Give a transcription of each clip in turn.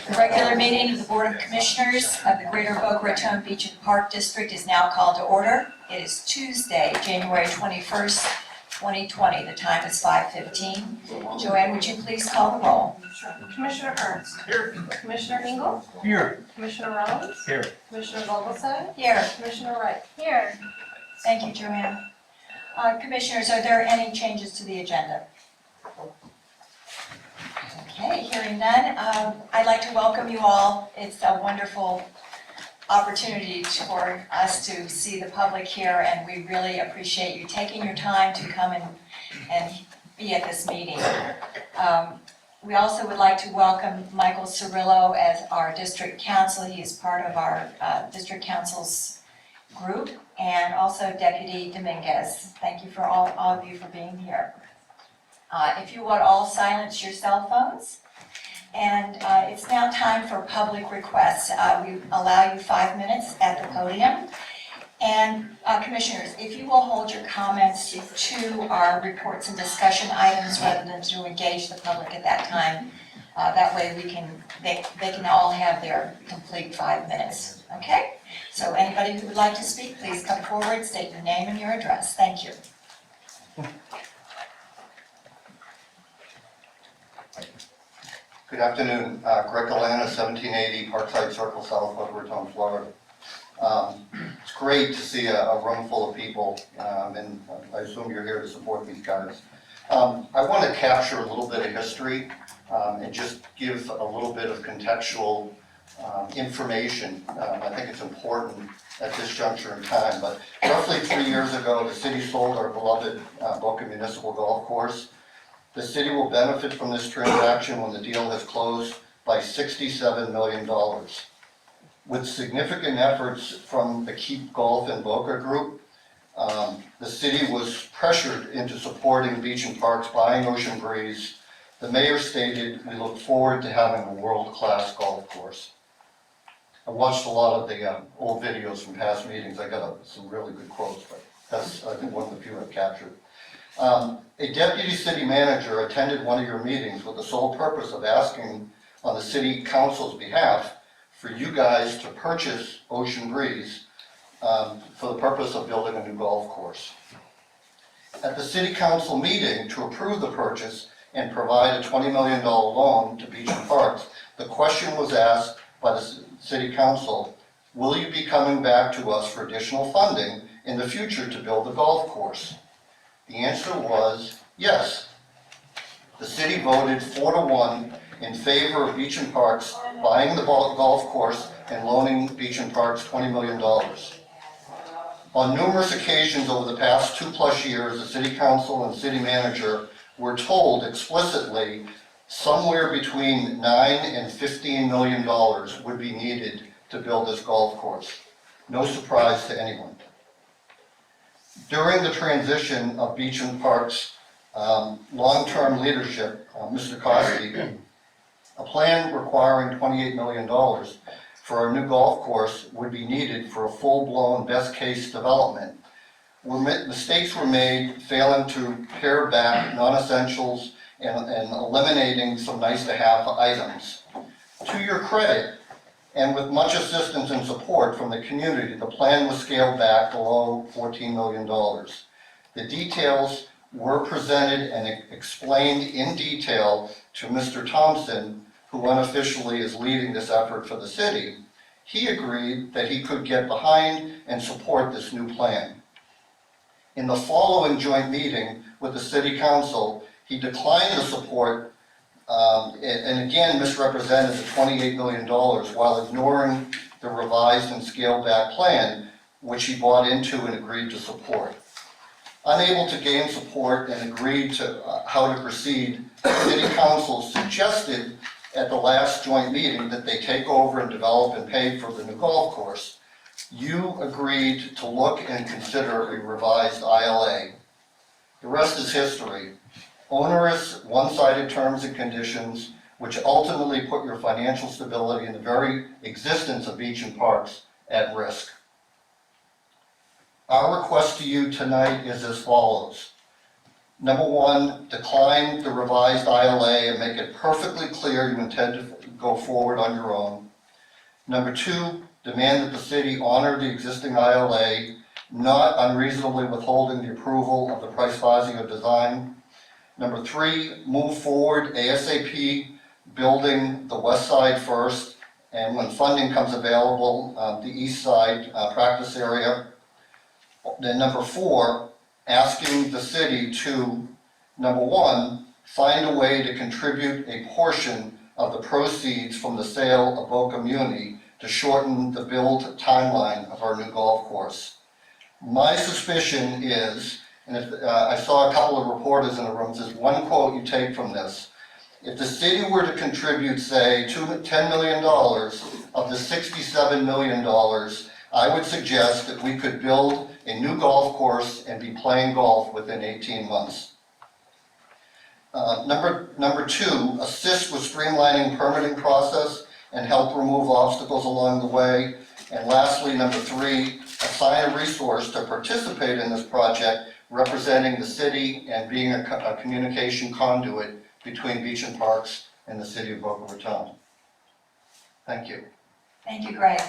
The regular meeting of the Board of Commissioners of the Greater Boca Raton Beach and Park District is now called to order. It is Tuesday, January 21st, 2020. The time is 5:15. Joanne, would you please call the roll? Commissioner Ernst. Here. Commissioner Engel. Here. Commissioner Rollins. Here. Commissioner Vogelsang. Here. Commissioner Wright. Here. Thank you, Joanne. Commissioners, are there any changes to the agenda? Okay, hearing none, I'd like to welcome you all. It's a wonderful opportunity for us to see the public here, and we really appreciate you taking your time to come and be at this meeting. We also would like to welcome Michael Cirillo as our district council. He is part of our district council's group, and also Deputy Dominguez. Thank you for all of you for being here. If you would all silence your cell phones. And it's now time for public requests. We allow you 5 minutes at the podium. And commissioners, if you will hold your comments to our reports and discussion items rather than to engage the public at that time, that way they can all have their complete 5 minutes. Okay? So anybody who would like to speak, please come forward, state your name and your address. Thank you. Good afternoon, Greg Galana, 1780 Parkside Circle, South Boca Raton, Florida. It's great to see a room full of people, and I assume you're here to support these guys. I want to capture a little bit of history and just give a little bit of contextual information. I think it's important at this juncture in time, but roughly 3 years ago, the city sold our beloved Boca Municipal Golf Course. The city will benefit from this transaction when the deal has closed by $67 million. With significant efforts from the Keep Golf and Boca group, the city was pressured into supporting Beach and Parks, buying Ocean Breeze. The mayor stated, "We look forward to having a world-class golf course." I watched a lot of the old videos from past meetings. I got some really good quotes, but that's, I think, one of the few I've captured. A deputy city manager attended one of your meetings with the sole purpose of asking on the city council's behalf for you guys to purchase Ocean Breeze for the purpose of building a new golf course. At the city council meeting to approve the purchase and provide a $20 million loan to Beach and Parks, the question was asked by the city council, will you be coming back to us for additional funding in the future to build the golf course? The answer was yes. The city voted 4-1 in favor of Beach and Parks buying the golf course and loaning Beach and Parks $20 million. On numerous occasions over the past 2+ years, the City Council and City Manager were told explicitly somewhere between $9 and $15 million would be needed to build this golf course. No surprise to anyone. During the transition of Beach and Parks long-term leadership, Mr. Costi, a plan requiring $28 million for our new golf course would be needed for a full-blown best-case development. Mistakes were made failing to pare back non-essentials and eliminating some nice-to-have items. To your credit, and with much assistance and support from the community, the plan was scaled back below $14 million. The details were presented and explained in detail to Mr. Thompson, who unofficially is leading this effort for the city. He agreed that he could get behind and support this new plan. In the following joint meeting with the City Council, he declined the support and again misrepresented the $28 million while ignoring the revised and scaled back plan, which he bought into and agreed to support. Unable to gain support and agree to how to proceed, City Council suggested at the last joint meeting that they take over and develop and pay for the new golf course. You agreed to look and consider a revised ILA. The rest is history. Onerous, one-sided terms and conditions, which ultimately put your financial stability and the very existence of Beach and Parks at risk. Our request to you tonight is as follows. Number one, decline the revised ILA and make it perfectly clear you intend to go forward on your own. Number two, demand that the city honor the existing ILA, not unreasonably withholding the approval of the Price Fazio design. Number three, move forward ASAP, building the west side first, and when funding comes available, the east side practice area. Then number four, asking the city to, number one, find a way to contribute a portion of the proceeds from the sale of Boca Muni to shorten the build timeline of our new golf course. My suspicion is, and if, I saw a couple of reporters in the room, there's one quote you take from this. If the city were to contribute, say, $10 million of the $67 million, I would suggest that we could build a new golf course and be playing golf within 18 months. Number two, assist with streamlining permitting process and help remove obstacles along the way. And lastly, number three, assign a resource to participate in this project representing the city and being a communication conduit between Beach and Parks and the city of Boca Raton. Thank you. Thank you, Greg.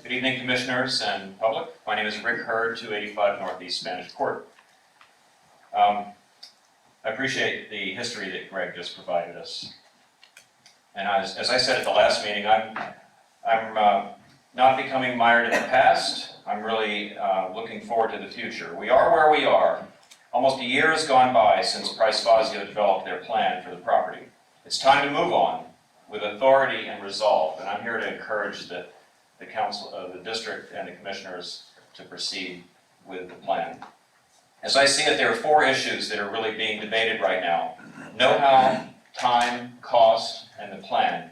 Good evening, commissioners and public. My name is Rick Hurd, 285 Northeast Spanish Court. I appreciate the history that Greg just provided us. And as I said at the last meeting, I'm not becoming mired in the past. I'm really looking forward to the future. We are where we are. Almost a year has gone by since Price Fazio developed their plan for the property. It's time to move on with authority and resolve, and I'm here to encourage the council, the district and the commissioners to proceed with the plan. As I see it, there are four issues that are really being debated right now: know-how, time, cost, and the plan.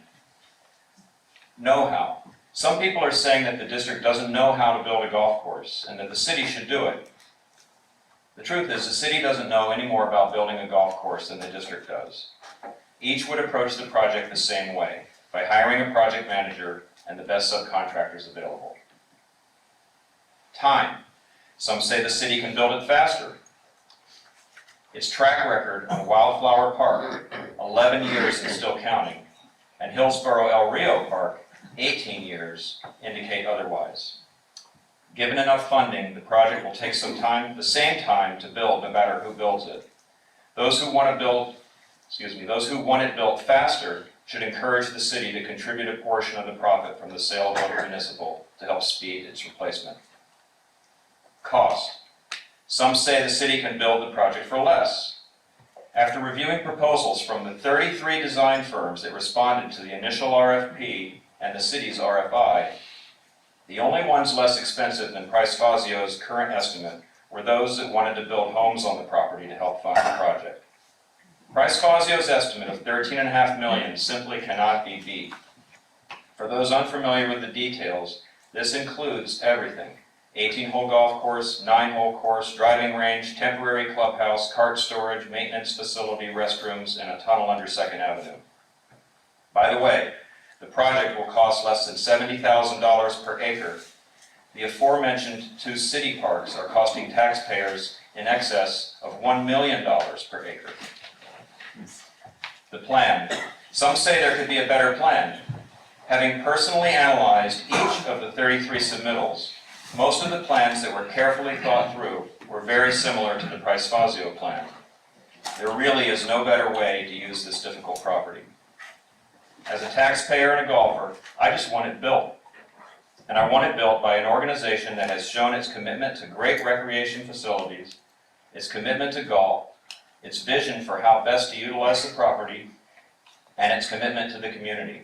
Know-how. Some people are saying that the district doesn't know how to build a golf course and that the city should do it. The truth is, the city doesn't know any more about building a golf course than the district does. Each would approach the project the same way, by hiring a project manager and the best subcontractors available. Time. Some say the city can build it faster. Its track record on Wildflower Park, 11 years and still counting, and Hillsborough El Rio Park, 18 years, indicate otherwise. Given enough funding, the project will take some time, the same time to build, no matter who builds it. Those who want it built faster should encourage the city to contribute a portion of the profit from the sale of Boca Municipal to help speed its replacement. Cost. Some say the city can build the project for less. After reviewing proposals from the 33 design firms that responded to the initial RFP and the city's RFI, the only ones less expensive than Price Fazio's current estimate were those that wanted to build homes on the property to help fund the project. Price Fazio's estimate of $13.5 million simply cannot be beat. For those unfamiliar with the details, this includes everything: 18-hole golf course, 9-hole course, driving range, temporary clubhouse, cart storage, maintenance facility, restrooms, and a tunnel under 2nd Avenue. By the way, the project will cost less than $70,000 per acre. The aforementioned 2 city parks are costing taxpayers in excess of $1 million per acre. The plan. Some say there could be a better plan. Having personally analyzed each of the 33 submittals, most of the plans that were carefully thought through were very similar to the Price Fazio plan. There really is no better way to use this difficult property. As a taxpayer and a golfer, I just want it built. And I want it built by an organization that has shown its commitment to great recreation facilities, its commitment to golf, its vision for how best to utilize the property, and its commitment to the community.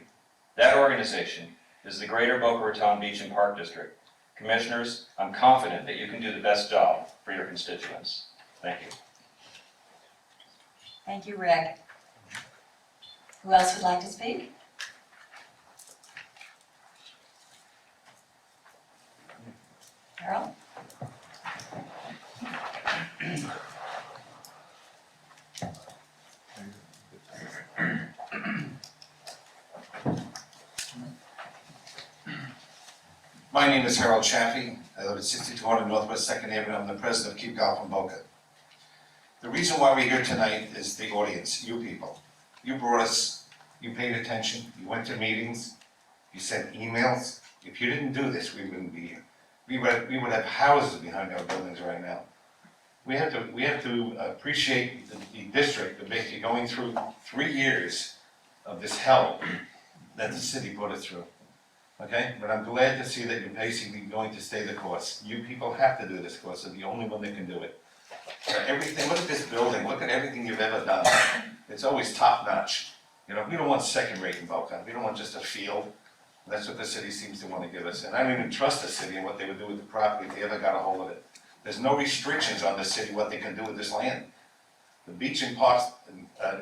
That organization is the Greater Boca Raton Beach and Park District. Commissioners, I'm confident that you can do the best job for your constituents. Thank you. Thank you, Rick. Who else would like to speak? Harold? My name is Harold Chaffee. I live at 6200 Northwest 2nd Avenue. I'm the president of Keep Golf in Boca. The reason why we're here tonight is the audience, you people. You brought us, you paid attention, you went to meetings, you sent emails. If you didn't do this, we wouldn't be here. We would have houses behind our buildings right now. We have to appreciate the district of basically going through 3 years of this hell that the city put us through. Okay, but I'm glad to see that you're basically going to stay the course. You people have to do this course, you're the only one that can do it. Everything, look at this building, look at everything you've ever done. It's always top notch. You know, we don't want second rate in Boca, we don't want just a field. That's what the city seems to want to give us. And I don't even trust the city and what they would do with the property if they ever got a hold of it. There's no restrictions on the city what they can do with this land. The beach and parks,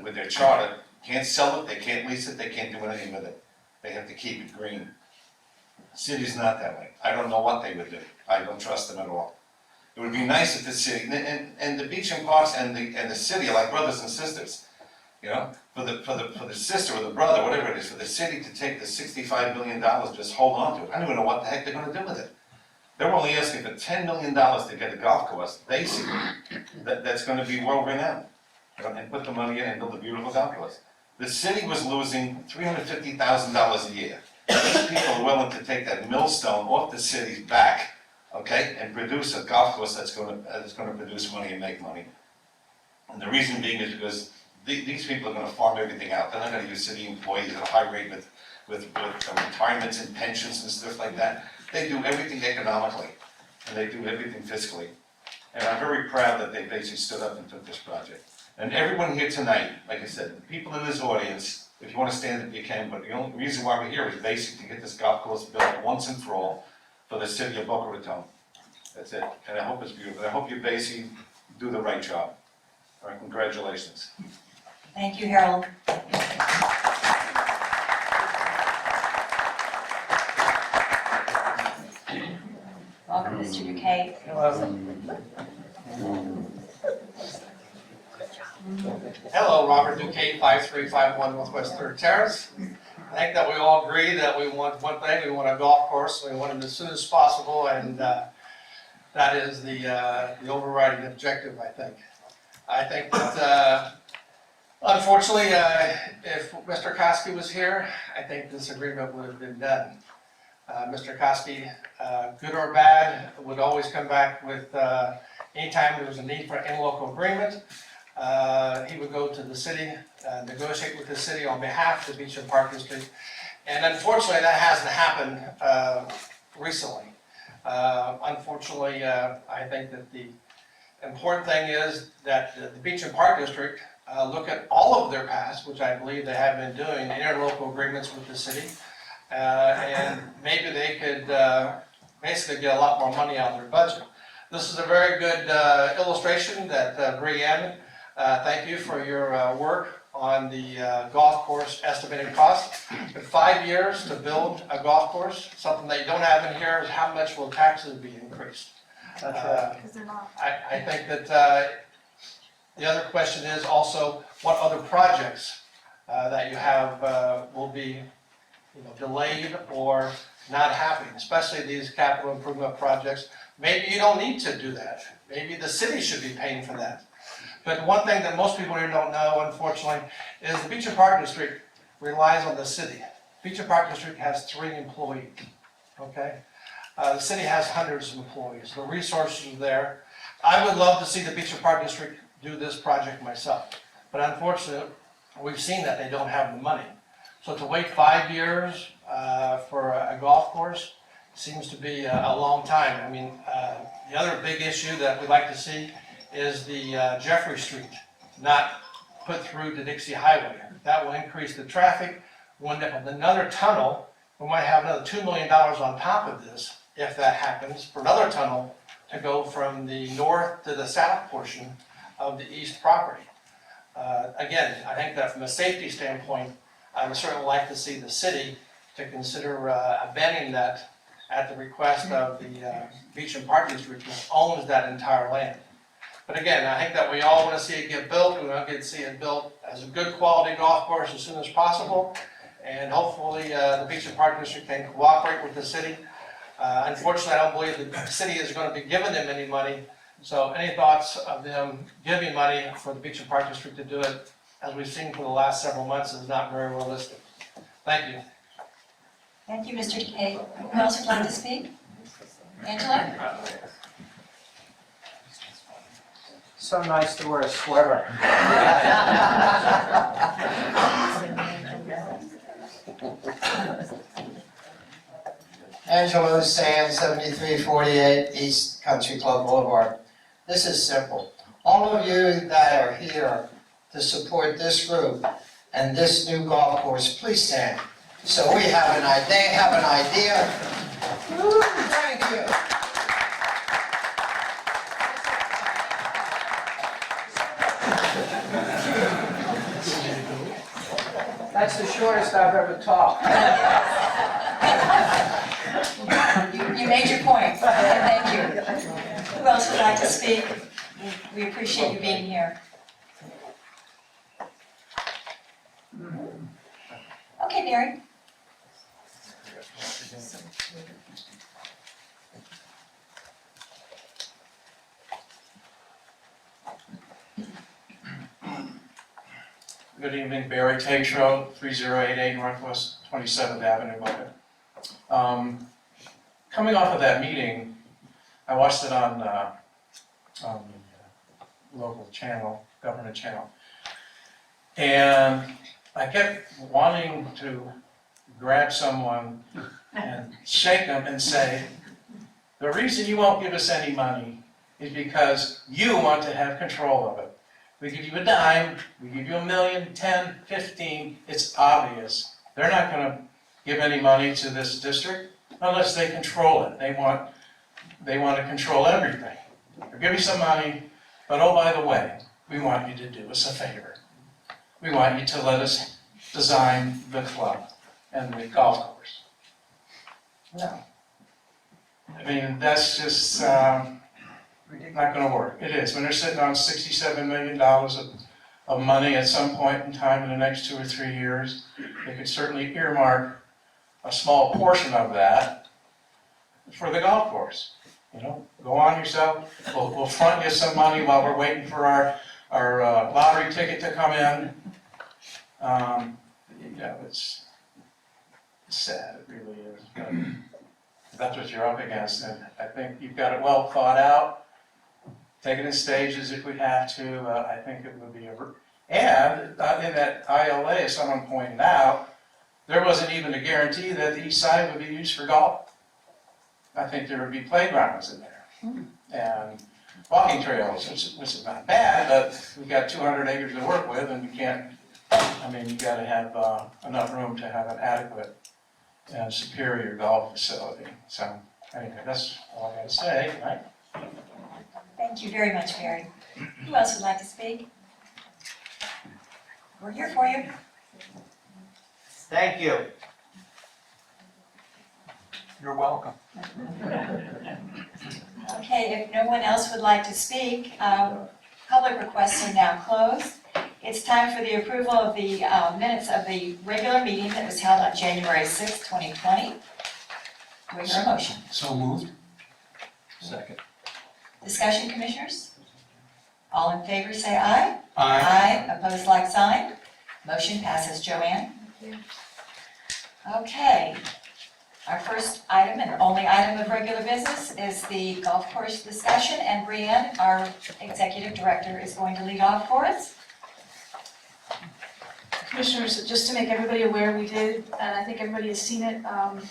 with their charter, can't sell it, they can't lease it, they can't do anything with it. They have to keep it green. City's not that way. I don't know what they would do. I don't trust them at all. It would be nice if the city, and the beach and parks and the city are like brothers and sisters. You know, for the sister or the brother, whatever it is, for the city to take the $65 million, just hold on to it. I don't even know what the heck they're gonna do with it. They're only asking for $10 million to get a golf course, basically, that's gonna be world renowned. You know, and put the money in and build a beautiful golf course. The city was losing $350,000 a year. These people are willing to take that millstone off the city's back, okay, and produce a golf course that's gonna produce money and make money. And the reason being is because these people are gonna farm everything out. They're not gonna use city employees at a high rate with retirements and pensions and stuff like that. They do everything economically, and they do everything fiscally. And I'm very proud that they basically stood up and took this project. And everyone here tonight, like I said, the people in this audience, if you want to stand up, you can, but the only reason why we're here is basically to get this golf course built once and for all for the city of Boca Raton. That's it. And I hope it's beautiful. I hope you basically do the right job. All right, congratulations. Thank you, Harold. Welcome, Mr. Duque. Hello, Robert Duque, 5351 Northwest 3rd Terrace. I think that we all agree that we want one thing, we want a golf course, we want it as soon as possible, and that is the overriding objective, I think. I think that, unfortunately, if Mr. Koski was here, I think this agreement would have been done. Mr. Koski, good or bad, would always come back with anytime there was a need for an interlocal agreement. he would go to the city, negotiate with the city on behalf of the Beach and Park District. And unfortunately, that hasn't happened recently. Unfortunately, I think that the important thing is that the Beach and Park District look at all of their past, which I believe they have been doing, interlocal agreements with the city. And maybe they could basically get a lot more money out of their budget. This is a very good illustration that Brianne, thank you for your work on the golf course estimated cost. But 5 years to build a golf course, something that you don't have in here is how much will taxes be increased? That's right. Because they're not. I think that the other question is also what other projects that you have will be delayed or not happening, especially these capital improvement projects. Maybe you don't need to do that. Maybe the city should be paying for that. But one thing that most people here don't know, unfortunately, is the Beach and Park District relies on the city. Beach and Park District has 3 employees, okay? The city has hundreds of employees. The resources are there. I would love to see the Beach and Park District do this project myself. But unfortunately, we've seen that they don't have the money. So to wait 5 years for a golf course seems to be a long time. I mean, the other big issue that we'd like to see is the Jeffrey Street not put through the Dixie Highway. That will increase the traffic. We'll end up with another tunnel. We might have another $2 million on top of this, if that happens, for another tunnel to go from the north to the south portion of the east property. Again, I think that from a safety standpoint, I would certainly like to see the city to consider abandoning that at the request of the Beach and Park District, which owns that entire land. But again, I think that we all want to see it get built. We want to see it built as a good quality golf course as soon as possible. And hopefully the Beach and Park District can cooperate with the city. Unfortunately, I don't believe the city is going to be giving them any money. So any thoughts of them giving money for the Beach and Park District to do it, as we've seen for the last several months, is not very realistic. Thank you. Thank you, Mr. Decay. Who else would like to speak? Angela? So nice to wear a sweater. Angelo Sands, 7348 East Country Club Boulevard. This is simple. All of you that are here to support this group and this new golf course, please stand. So we have an idea, they have an idea. Woo, thank you. That's the shortest I've ever talked. You made your point. Thank you. Who else would like to speak? We appreciate you being here. Okay, Mary. Good evening, Barry Tatro, 3088 Northwest 27th Avenue, Boca. Coming off of that meeting, I watched it on the local channel, government channel, and I kept wanting to grab someone and shake them and say, the reason you won't give us any money is because you want to have control of it. We give you a dime, we give you $1 million, 10, 15, it's obvious. They're not going to give any money to this district unless they control it. They want to control everything. They'll give you some money, but oh, by the way, we want you to do us a favor. We want you to let us design the club and the golf course. No. I mean, that's just not going to work. It is. When they're sitting on $67 million of money at some point in time in the next 2 or 3 years, they could certainly earmark a small portion of that for the golf course. You know, go on yourself. We'll front you some money while we're waiting for our lottery ticket to come in. You know, it's sad. It really is. But that's what you're up against, and I think you've got it well thought out. take it in stages if we have to. I think it would be and in that ILA, as someone pointed out, there wasn't even a guarantee that the east side would be used for golf. I think there would be playgrounds in there and walking trails, which is not bad, but we've got 200 acres to work with, and we can't. I mean, you got to have enough room to have an adequate and superior golf facility. So anyway, that's all I got to say, right? Thank you very much, Barry. Who else would like to speak? We're here for you. Thank you. You're welcome. Okay, if no one else would like to speak, public requests are now closed. It's time for the approval of the minutes of the regular meeting that was held on January 6th, 2020. Do we hear a motion? So moved. Second. Discussion, commissioners? All in favor, say aye. Opposed, like sign. Motion passes. Joanne? Thank you. Okay. Our first item and only item of regular business is the golf course discussion, and Brianne, our executive director, is going to lead off for us. Commissioners, just to make everybody aware, we did, and I think everybody has seen it,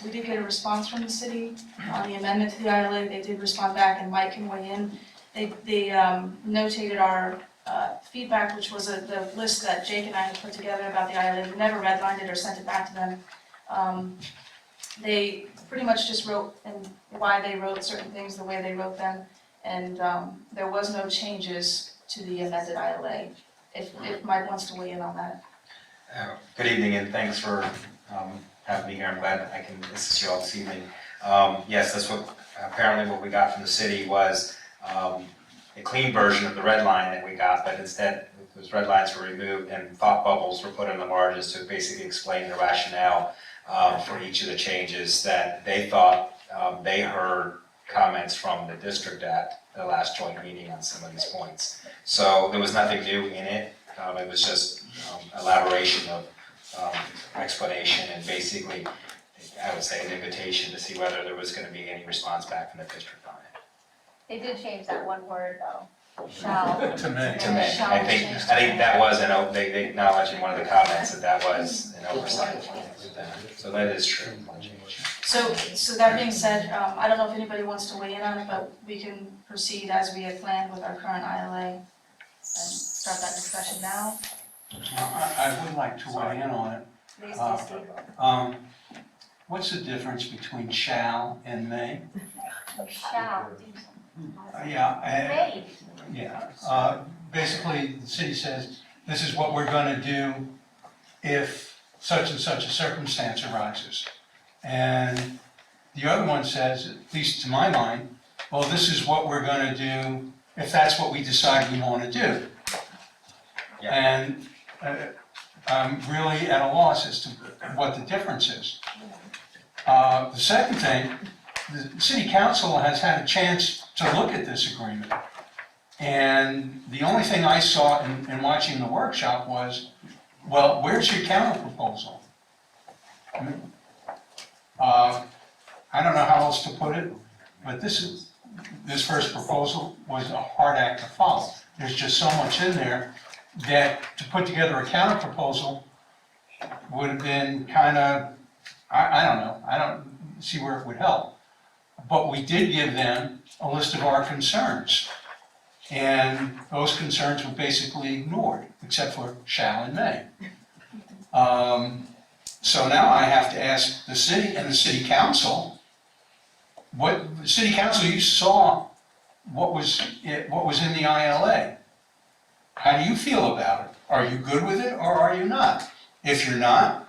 we did get a response from the city on the amendment to the ILA. They did respond back, and Mike can weigh in. They notated our feedback, which was the list that Jake and I had put together about the ILA. We never redlined it or sent it back to them. They pretty much just wrote and why they wrote certain things the way they wrote them, and there was no changes to the amended ILA. If Mike wants to weigh in on that. Good evening, and thanks for having me here. I'm glad I can assist you all this evening. Yes, that's apparently what we got from the city was a clean version of the red line that we got, but instead those red lines were removed and thought bubbles were put in the margins to basically explain the rationale for each of the changes that they thought they heard comments from the district at the last joint meeting on some of these points. So there was nothing new in it. It was just elaboration of explanation and basically, I would say, an invitation to see whether there was going to be any response back from the district on it. They did change that one word though, shall. To me. To me, Shall I was think changed. that was they acknowledged in one of the comments that was an oversight. So that is true. So that being said, I don't know if anybody wants to weigh in on it, but we can proceed as we had planned with our current ILA and start that discussion now. I would like to weigh in on it. Please do, Steve. What's the difference between shall and may? Shall. Yeah, May. basically, the city says, this is what we're gonna do if such and such a circumstance arises. And the other one says, at least to my mind, well, this is what we're gonna do if that's what we decide we wanna do. Yeah. And I'm really at a loss as to what the difference is. The second thing, the city council has had a chance to look at this agreement. And the only thing I saw in watching the workshop was, well, where's your counter proposal? I don't know how else to put it, but this first proposal was a hard act to follow. There's just so much in there that to put together a counter proposal would have been kind of, I don't know, I don't see where it would help. But we did give them a list of our concerns. And those concerns were basically ignored, except for shall and may. So now I have to ask the city and the city council, the city council, you saw what was in the ILA. How do you feel about it? Are you good with it or are you not? If you're not,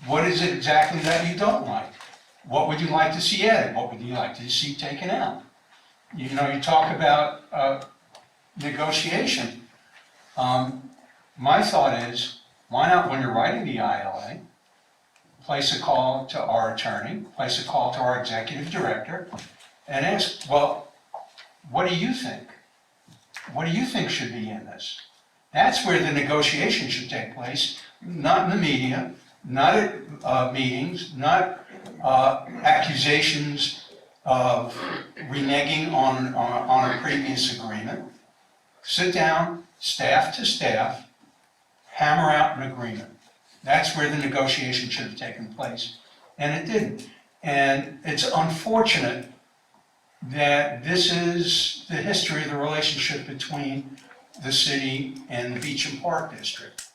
what is it exactly that you don't like? What would you like to see added? What would you like to see taken out? You know, you talk about negotiation. My thought is, why not, when you're writing the ILA, place a call to our attorney, place a call to our executive director, and ask, well, what do you think? What do you think should be in this? That's where the negotiation should take place, not in the media, not at meetings, not accusations of reneging on a previous agreement. sit down, staff to staff, hammer out an agreement. That's where the negotiation should have taken place, and it didn't. And it's unfortunate that this is the history of the relationship between the city and the Beach and Park District.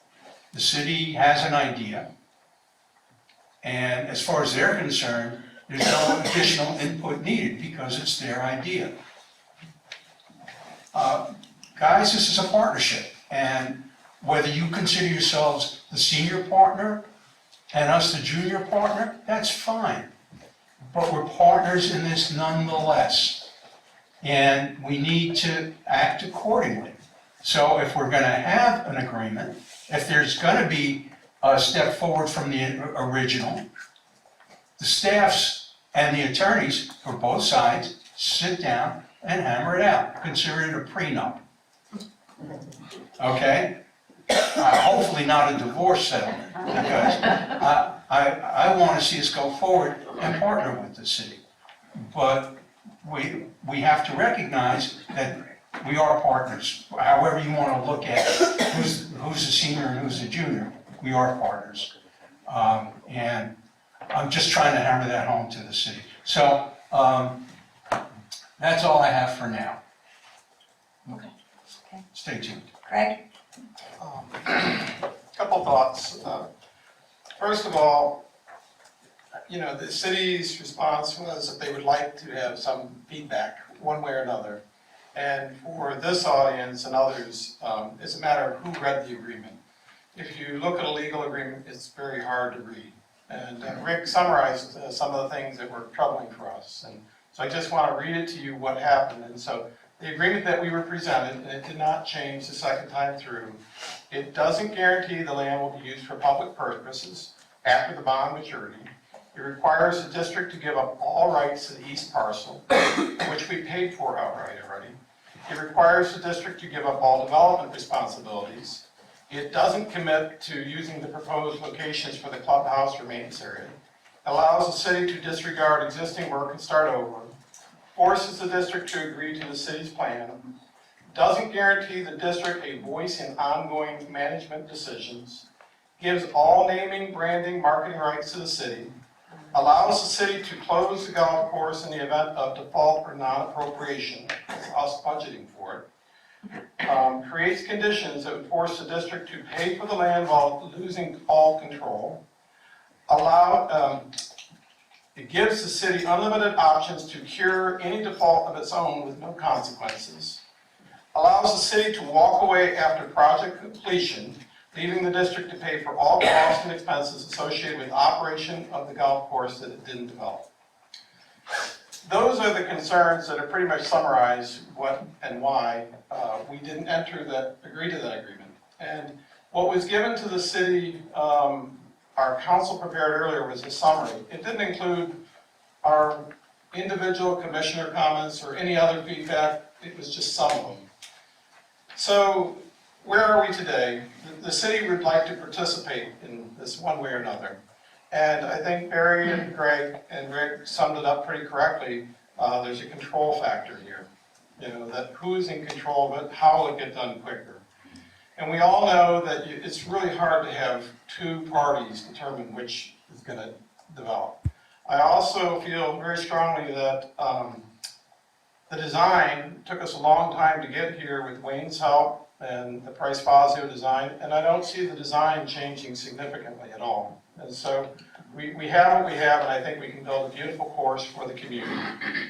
The city has an idea, and as far as they're concerned, there's no additional input needed because it's their idea. Guys, this is a partnership, and whether you consider yourselves the senior partner and us the junior partner, that's fine. But we're partners in this nonetheless, and we need to act accordingly. So if we're gonna have an agreement, if there's gonna be a step forward from the original, the staffs and the attorneys for both sides sit down and hammer it out. Consider it a prenup. Okay? Hopefully not a divorce settlement, because I want to see us go forward and partner with the city. But we have to recognize that we are partners. However you want to look at who's a senior and who's a junior, we are partners. And I'm just trying to hammer that home to the city. So that's all I have for now. Okay. Stay tuned. Craig? Couple thoughts. First of all, the city's response was that they would like to have some feedback, one way or another. And for this audience and others, it's a matter of who read the agreement. If you look at a legal agreement, it's very hard to read. And Rick summarized some of the things that were troubling for us. And so I just want to read it to you what happened. And so the agreement that we were presented, and it did not change the second time through, it doesn't guarantee the land will be used for public purposes after the bond maturity. It requires the district to give up all rights to the east parcel, which we paid for outright already. It requires the district to give up all development responsibilities. It doesn't commit to using the proposed locations for the clubhouse or maintenance area. It allows the city to disregard existing work and start over. Forces the district to agree to the city's plan. Doesn't guarantee the district a voice in ongoing management decisions. Gives all naming, branding, marketing rights to the city. Allows the city to close the golf course in the event of default or non-appropriation, that's us budgeting for it. Creates conditions that would force the district to pay for the land while losing all control. It gives the city unlimited options to cure any default of its own with no consequences. Allows the city to walk away after project completion, leaving the district to pay for all costs and expenses associated with operation of the golf course that it didn't develop. Those are the concerns that are pretty much summarize what and why we didn't agree to that agreement. And what was given to the city, our council prepared earlier, was a summary. It didn't include our individual commissioner comments or any other feedback. It was just some of them. So where are we today? The city would like to participate in this one way or another. And I think Barry and Greg and Rick summed it up pretty correctly. There's a control factor here. That who's in control of it, how will it get done quicker? And we all know that it's really hard to have two parties determine which is going to develop. I also feel very strongly that the design took us a long time to get here with Wayne's help and the Price Fazio design, and I don't see the design changing significantly at all. And so we have what we have, and I think we can build a beautiful course for the community.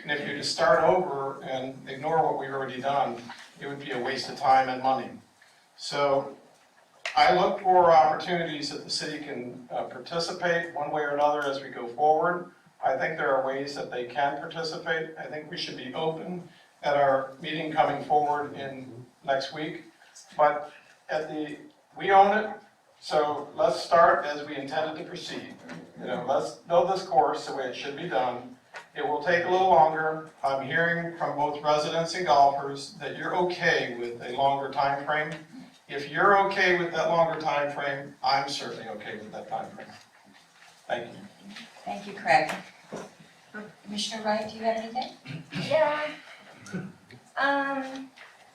And if you just start over and ignore what we've already done, it would be a waste of time and money. So I look for opportunities that the city can participate one way or another as we go forward. I think there are ways that they can participate. I think we should be open at our meeting coming forward in next week. But we own it, so let's start as we intended to proceed. Let's build this course the way it should be done. It will take a little longer. I'm hearing from both residents and golfers that you're okay with a longer time frame. If you're okay with that longer time frame, I'm certainly okay with that time frame. Thank you. Thank you, Craig. Commissioner Wright, do you have anything? Yeah.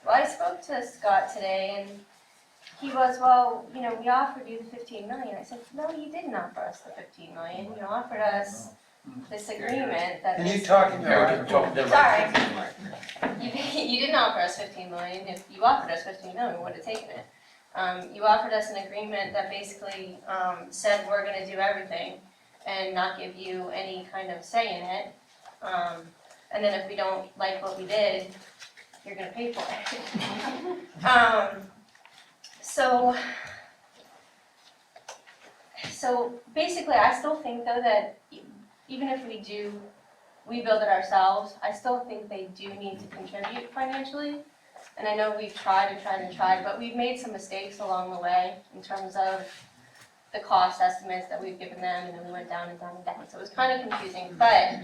Well, I spoke to Scott today and he was, well, you know, we offered you the 15 million. I said, no, you didn't offer us the 15 million. You offered us this agreement that. Can you talk in your, Sorry. You didn't offer us 15 million. If you offered us 15 million, we would have taken it. You offered us an agreement that basically said we're gonna do everything and not give you any kind of say in it. And then if we don't like what we did, you're gonna pay for it. So basically, I still think though that even if we build it ourselves, I still think they do need to contribute financially. And I know we've tried, but we've made some mistakes along the way in terms of the cost estimates that we've given them, and then we went down and down and down, so it was kind of confusing. But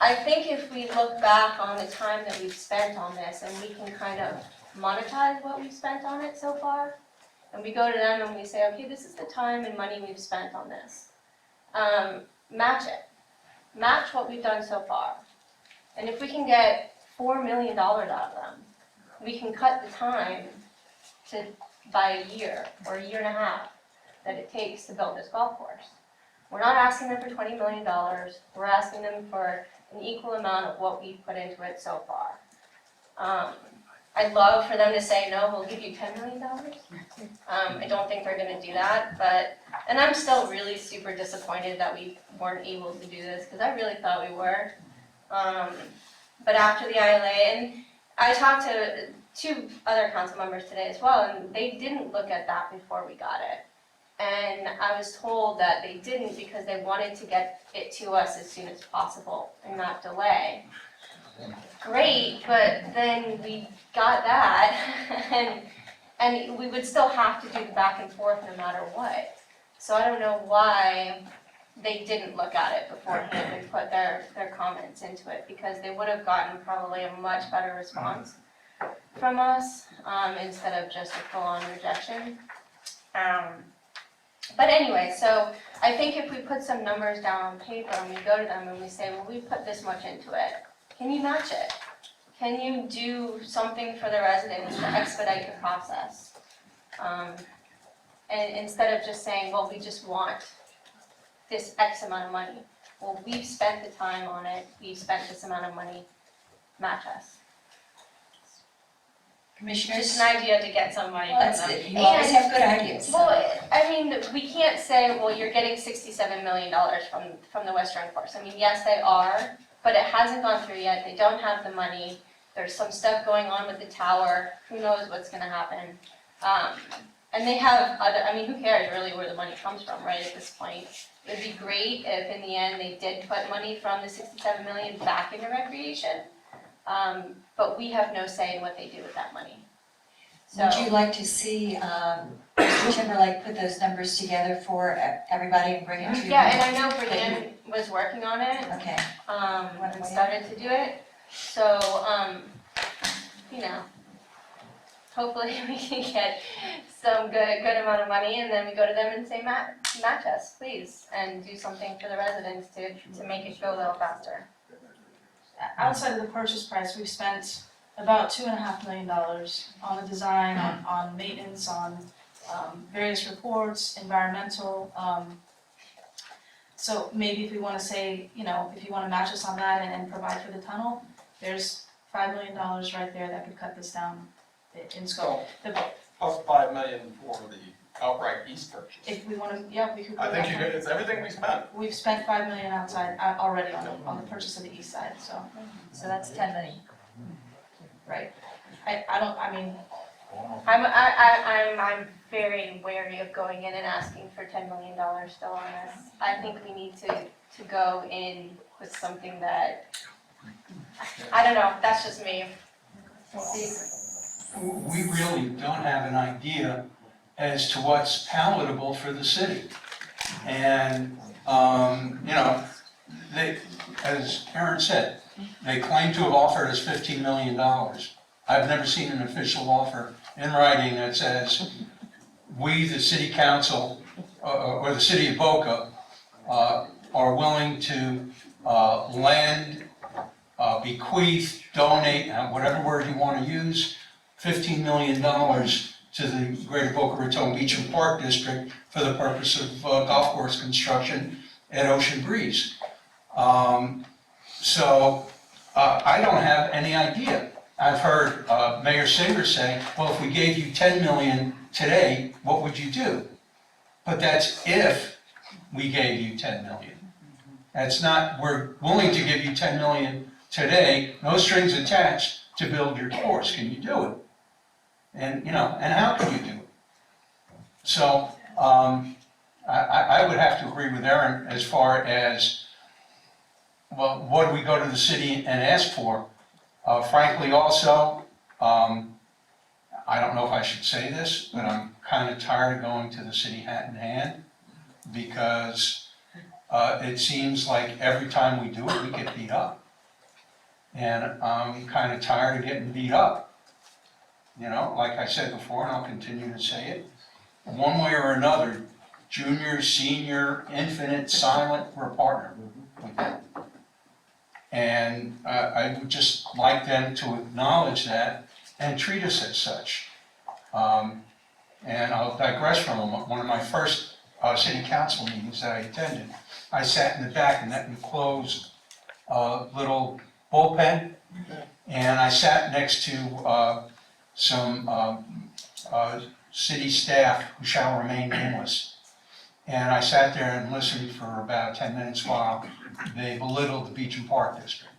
I think if we look back on the time that we've spent on this, and we can kind of monetize what we've spent on it so far, and we go to them and we say, okay, this is the time and money we've spent on this. Match it. Match what we've done so far. And if we can get $4 million out of them, we can cut the time by a year or a year and a half that it takes to build this golf course. We're not asking them for $20 million. We're asking them for an equal amount of what we've put into it so far. I'd love for them to say, no, we'll give you $10 million. I don't think they're gonna do that, and I'm still really super disappointed that we weren't able to do this, because I really thought we were. But after the ILA, and I talked to 2 other council members today as well, and they didn't look at that before we got it. And I was told that they didn't because they wanted to get it to us as soon as possible and not delay. Great, but then we got that, and we would still have to do the back and forth no matter what. So I don't know why they didn't look at it beforehand and put their comments into it, because they would have gotten probably a much better response from us, instead of just a full-on rejection. But anyway, so I think if we put some numbers down on paper and we go to them and we say, well, we put this much into it, can you match it? Can you do something for the residents to expedite the process? And instead of just saying, well, we just want this X amount of money. Well, we've spent the time on it, we've spent this amount of money, match us. Commissioners, Just an idea to get some money from them. you always have good ideas. Well, I mean, we can't say, well, you're getting $67 million from the Western Course. I mean, yes, they are, but it hasn't gone through yet. They don't have the money. There's some stuff going on with the tower. Who knows what's gonna happen? And they have other, I mean, who cares really where the money comes from, right, at this point? It'd be great if in the end they did put money from the 67 million back into recreation. But we have no say in what they do with that money. So, Would you like to see Mr. Timberlake put those numbers together for everybody and bring it to you? yeah, and I know Brianne was working on it, Okay, and started to do it. So, you know, hopefully we can get some good amount of money, and then we go to them and say, match us, please, and do something for the residents to make it go a little faster. Outside of the purchase price, we've spent about $2.5 million on the design, on maintenance, on various reports, environmental. So maybe if we want to say, you know, if you want to match us on that and provide for the tunnel, there's $5 million right there that could cut this down in scope. Plus 5 million for the outright east purchase. If we want to, yeah, we could. I think it's everything we spent. We've spent $5 million outside already on the purchase of the east side, so. so that's 10 million. Right. I mean, I'm very wary of going in and asking for $10 million still on this. I think we need to go in with something that, I don't know, that's just me. We'll see. We really don't have an idea as to what's palatable for the city. And, you know, they, as Aaron said, they claim to have offered us $15 million. I've never seen an official offer in writing that says, we, the city council, or the city of Boca, are willing to lend, bequeath, donate, whatever word you want to use, $15 million to the Greater Boca Raton Beach and Park District for the purpose of golf course construction at Ocean Breeze. So I don't have any idea. I've heard Mayor Singer say, well, if we gave you 10 million today, what would you do? But that's if we gave you 10 million. That's not, we're willing to give you 10 million today, no strings attached, to build your course. Can you do it? And, you know, and how can you do it? So, I would have to agree with Aaron as far as, well, what do we go to the city and ask for? Frankly, also, I don't know if I should say this, but I'm kind of tired of going to the city hat in hand, because it seems like every time we do it, we get beat up. And I'm kind of tired of getting beat up. You know, like I said before, and I'll continue to say it, one way or another, junior, senior, infinite, silent, we're a partner with them. And I would just like them to acknowledge that and treat us as such. And I'll digress from one of my first city council meetings that I attended. I sat in the back in that enclosed little bullpen, and I sat next to some city staff who shall remain nameless. And I sat there and listened for about 10 minutes while they belittled the Beach and Park District.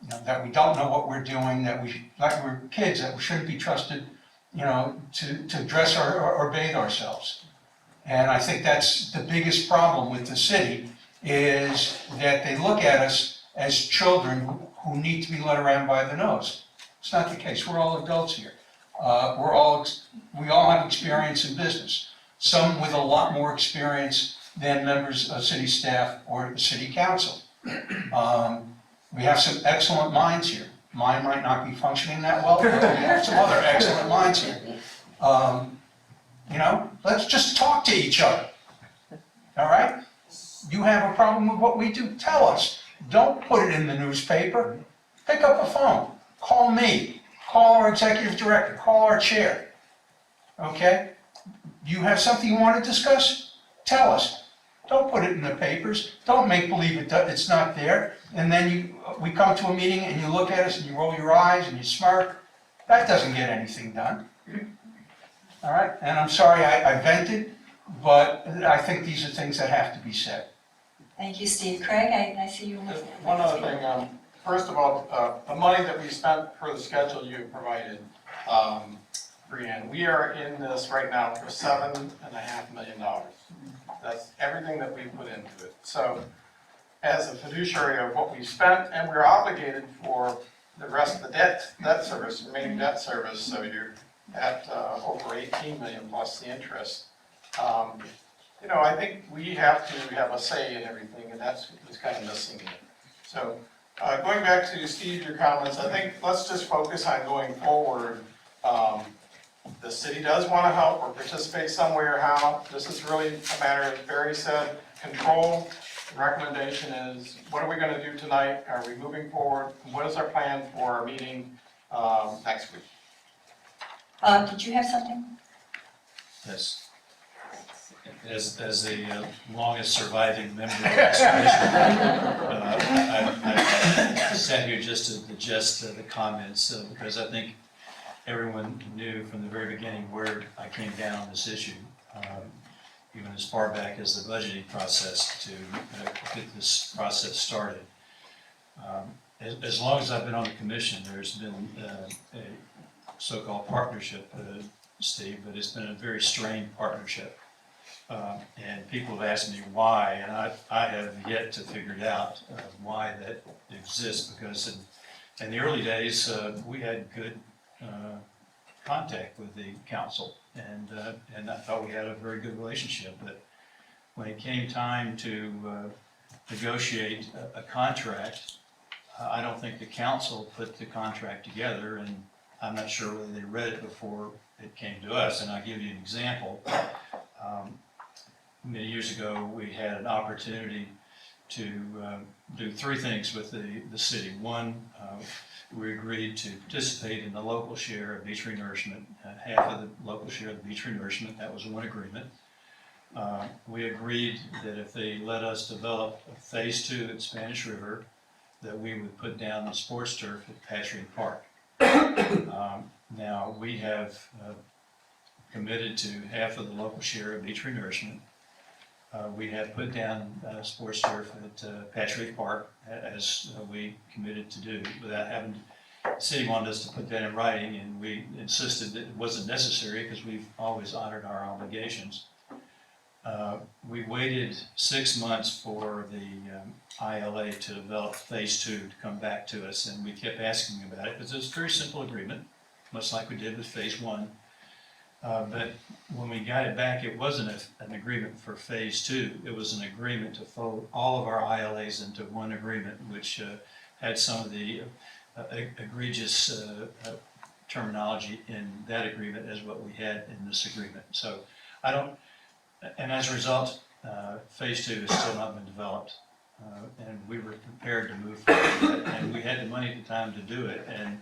You know, that we don't know what we're doing, that like we're kids, that we shouldn't be trusted, you know, to dress or bathe ourselves. And I think that's the biggest problem with the city, is that they look at us as children who need to be led around by the nose. It's not the case. We're all adults here. We all have experience in business. Some with a lot more experience than members of city staff or the city council. We have some excellent minds here. Mine might not be functioning that well, but we have some other excellent minds here. You know, let's just talk to each other. All right? You have a problem with what we do, tell us. Don't put it in the newspaper. Pick up a phone. Call me. Call our executive director. Call our chair. Okay? You have something you want to discuss? Tell us. Don't put it in the papers. Don't make believe it's not there. And then we come to a meeting and you look at us and you roll your eyes and you smirk. That doesn't get anything done. All right? And I'm sorry I vented, but I think these are things that have to be said. Thank you, Steve. Craig, I see you. One other thing, first of all, the money that we spent for the schedule you provided, Brianne, we are in this right now for $7.5 million. That's everything that we put into it. So as a fiduciary of what we spent, and we're obligated for the rest of the debt service, remaining debt service, so you're at over 18 million plus the interest. You know, I think we have to have a say in everything, and that's what's kind of missing here. So going back to Steve, your comments, I think let's just focus on going forward. The city does want to help or participate some way or how. This is really a matter, as Barry said, control. The recommendation is, what are we going to do tonight? Are we moving forward? What is our plan for our meeting next week? Did you have something? Yes. As the longest surviving member of this commission, I sat here just to digest the comments because I think everyone knew from the very beginning where I came down on this issue, even as far back as the budgeting process to get this process started. As long as I've been on the commission, there's been a so-called partnership, Steve, but it's been a very strained partnership. And people have asked me why, and I have yet to figure it out why that exists, because in the early days, we had good contact with the council, and I thought we had a very good relationship, but when it came time to negotiate a contract, I don't think the council put the contract together, and I'm not sure whether they read it before it came to us, and I'll give you an example. Many years ago, we had an opportunity to do three things with the city. One, we agreed to participate in the local share of beach renourishment, half of the local share of the beach renourishment. That was one agreement. We agreed that if they let us develop phase 2 at Spanish River, that we would put down the sports turf at Patriot Park. Now, we have committed to half of the local share of beach renourishment. We have put down sports turf at Patriot Park, as we committed to do, without having, the city wanted us to put that in writing, and we insisted that it wasn't necessary because we've always honored our obligations. We waited 6 months for the ILA to develop phase 2 to come back to us, and we kept asking about it because it's a very simple agreement, much like we did with phase 1. But when we got it back, it wasn't an agreement for phase 2. It was an agreement to fold all of our ILAs into one agreement, which had some of the egregious terminology in that agreement as what we had in this agreement. So I don't, and as a result, phase 2 has still not been developed. And we were prepared to move forward, and we had the money at the time to do it. And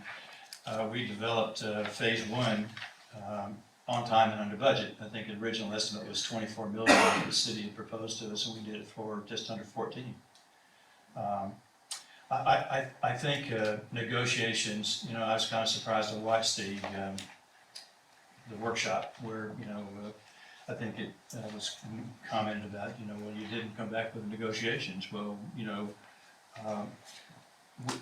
we developed phase 1 on time and under budget. I think the original estimate was $24 million that the city had proposed to us, and we did it for just under 14. I think negotiations, you know, I was kind of surprised to watch the workshop where, you know, I think it was commented about, you know, well, you didn't come back with negotiations. Well, you know,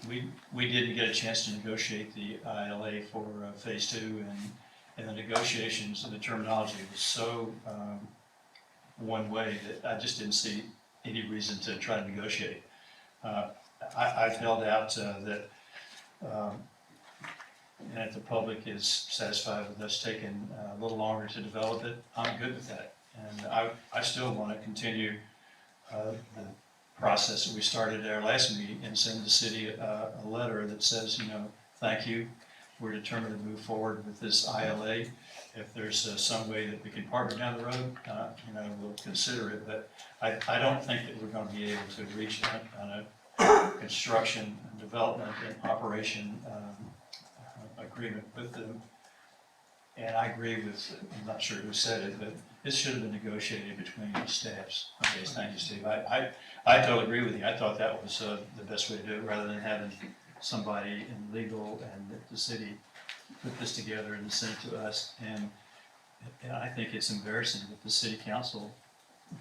we didn't get a chance to negotiate the ILA for phase 2, and the negotiations and the terminology was so one way that I just didn't see any reason to try to negotiate. I've held out that and if the public is satisfied with us taking a little longer to develop it, I'm good with that. And I still want to continue the process that we started at our last meeting and send the city a letter that says, you know, thank you. We're determined to move forward with this ILA. If there's some way that we can partner down the road, you know, we'll consider it. But I don't think that we're going to be able to reach on a construction, development, and operation agreement with them. And I agree with, I'm not sure who said it, but this should have been negotiated between the staffs. Okay, thank you, Steve. I totally agree with you. I thought that was the best way to do it, rather than having somebody in legal and the city put this together and send it to us. And I think it's embarrassing that the city council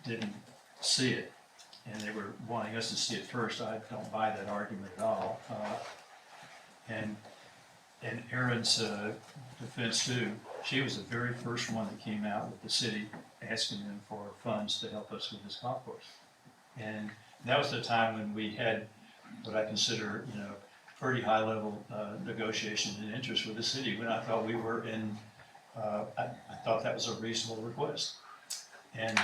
didn't see it, and they were wanting us to see it first. I don't buy that argument at all. And Erin's defense too, she was the very first one that came out with the city asking them for funds to help us with this golf course. And that was the time when we had what I consider, you know, pretty high level negotiations and interest with the city, when I thought we were in, I thought that was a reasonable request. And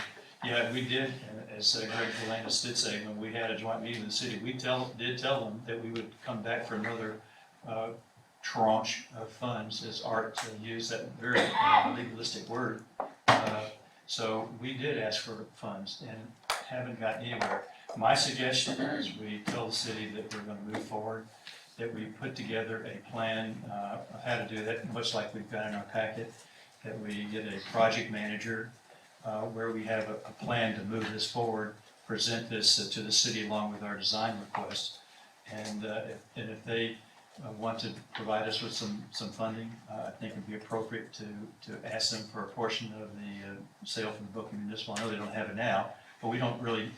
yeah, we did, as Greg Delanis did say, when we had a joint meeting with the city, we did tell them that we would come back for another tranche of funds, as Art used that very legalistic word. So we did ask for funds and haven't gotten anywhere. My suggestion is we tell the city that we're going to move forward, that we put together a plan of how to do that, much like we've got in our packet, that we get a project manager where we have a plan to move this forward, present this to the city along with our design request. And if they want to provide us with some funding, I think it would be appropriate to ask them for a portion of the sale from the Boca Municipal. I know they don't have it now, but we don't really,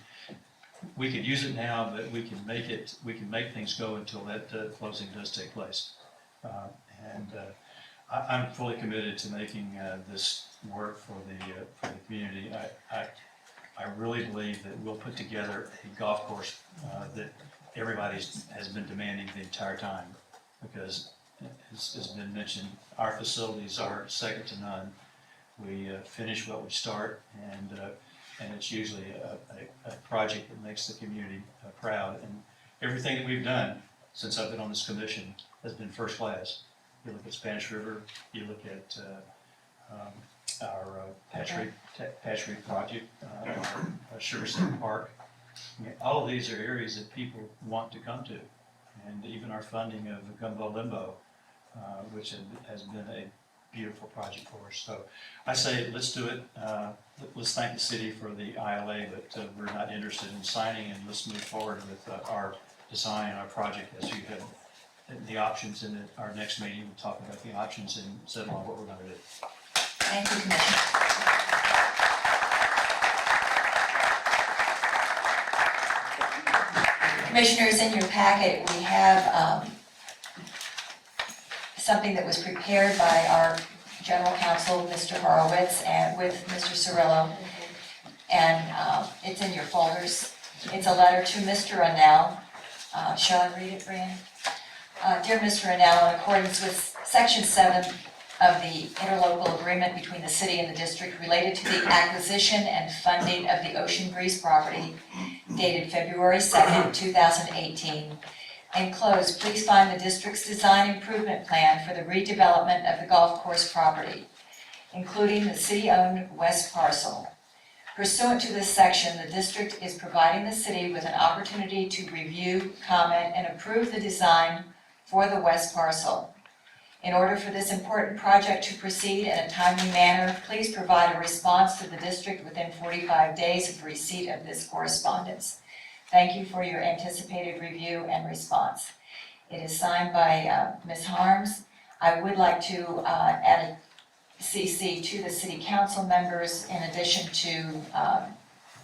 we could use it now, but we can make things go until that closing does take place. I'm fully committed to making this work for the community. I really believe that we'll put together a golf course that everybody has been demanding the entire time, because as has been mentioned, our facilities are second to none. We finish what we start, and it's usually a project that makes the community proud. And everything that we've done since I've been on this commission has been first class. You look at Spanish River, you look at our Patriot project, our Sugar City Park, All of these are areas that people want to come to. And even our funding of Gumbo Limbo, which has been a beautiful project for us. So I say, let's do it. Let's thank the city for the ILA, but we're not interested in signing, and let's move forward with our design, our project, as you have the options in our next meeting. We'll talk about the options and settle on what we're going to do. Thank you, Commissioner. Commissioners, in your packet, we have something that was prepared by our General Counsel, Mr. Horowitz, and with Mr. Cirillo. And it's in your folders. It's a letter to Mr. Annell. Shall I read it, Brian? Dear Mr. Annell, in accordance with Section 7 of the interlocal agreement between the city and the district related to the acquisition and funding of the Ocean Breeze property dated February 2nd, 2018. Enclosed, please find the district's design improvement plan for the redevelopment of the golf course property, including the city-owned west parcel. Pursuant to this section, the district is providing the city with an opportunity to review, comment, and approve the design for the west parcel. In order for this important project to proceed in a timely manner, please provide a response to the district within 45 days of receipt of this correspondence. Thank you for your anticipated review and response. It is signed by Ms. Harms. I would like to add a CC to the city council members in addition to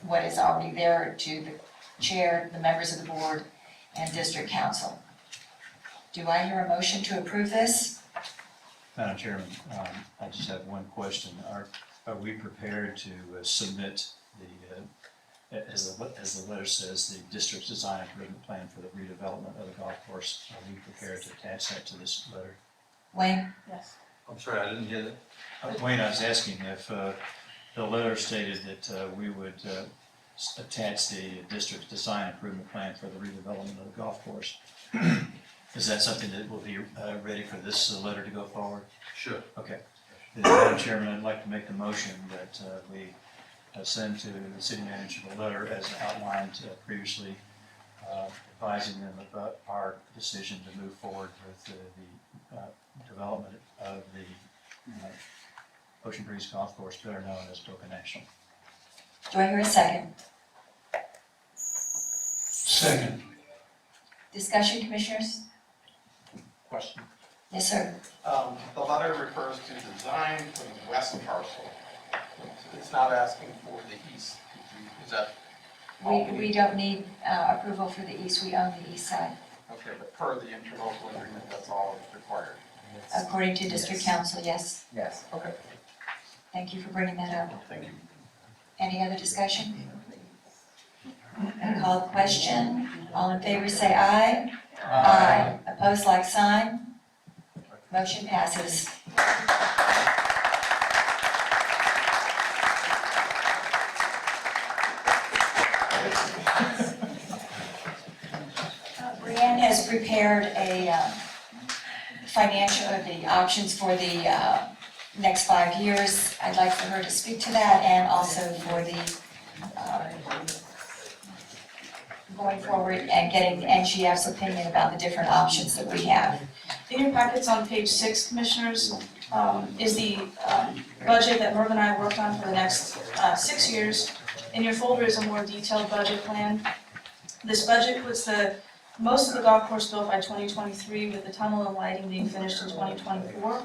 what is already there to the chair, the members of the board, and district council. Do I hear a motion to approve this? Madam Chairman, I just have one question. Are we prepared to submit the, as the letter says, the district's design improvement plan for the redevelopment of the golf course? Are we prepared to attach that to this letter? Wayne? Yes. I'm sorry, I didn't get it. Wayne, I was asking if the letter stated that we would attach the district's design improvement plan for the redevelopment of the golf course. Is that something that will be ready for this letter to go forward? Sure. Okay. Then, Madam Chairman, I'd like to make the motion that we send to the city manager a letter as outlined previously, advising them about our decision to move forward with the development of the Ocean Breeze Golf Course, better known as Boca National. Do I hear a second? Second. Discussion, commissioners? Question. Yes, sir. The letter refers to design for the west parcel. It's not asking for the east. Is that? We don't need approval for the east, we own the east side, Okay, but per the interlocal agreement, that's all required. according to district council, yes. Yes. Okay, Thank you for bringing that up. thank you. Any other discussion? I call the question. All in favor say aye. Aye. Opposed, like sign. Motion passes. Brianne has prepared a financial, the options for the next 5 years. I'd like for her to speak to that and also for the going forward and getting the NGF's opinion about the different options that we have. In your packets on page 6, commissioners, is the budget that Merv and I worked on for the next 6 years. In your folder is a more detailed budget plan. This budget puts most of the golf course built by 2023 with the tunnel and lighting being finished in 2024.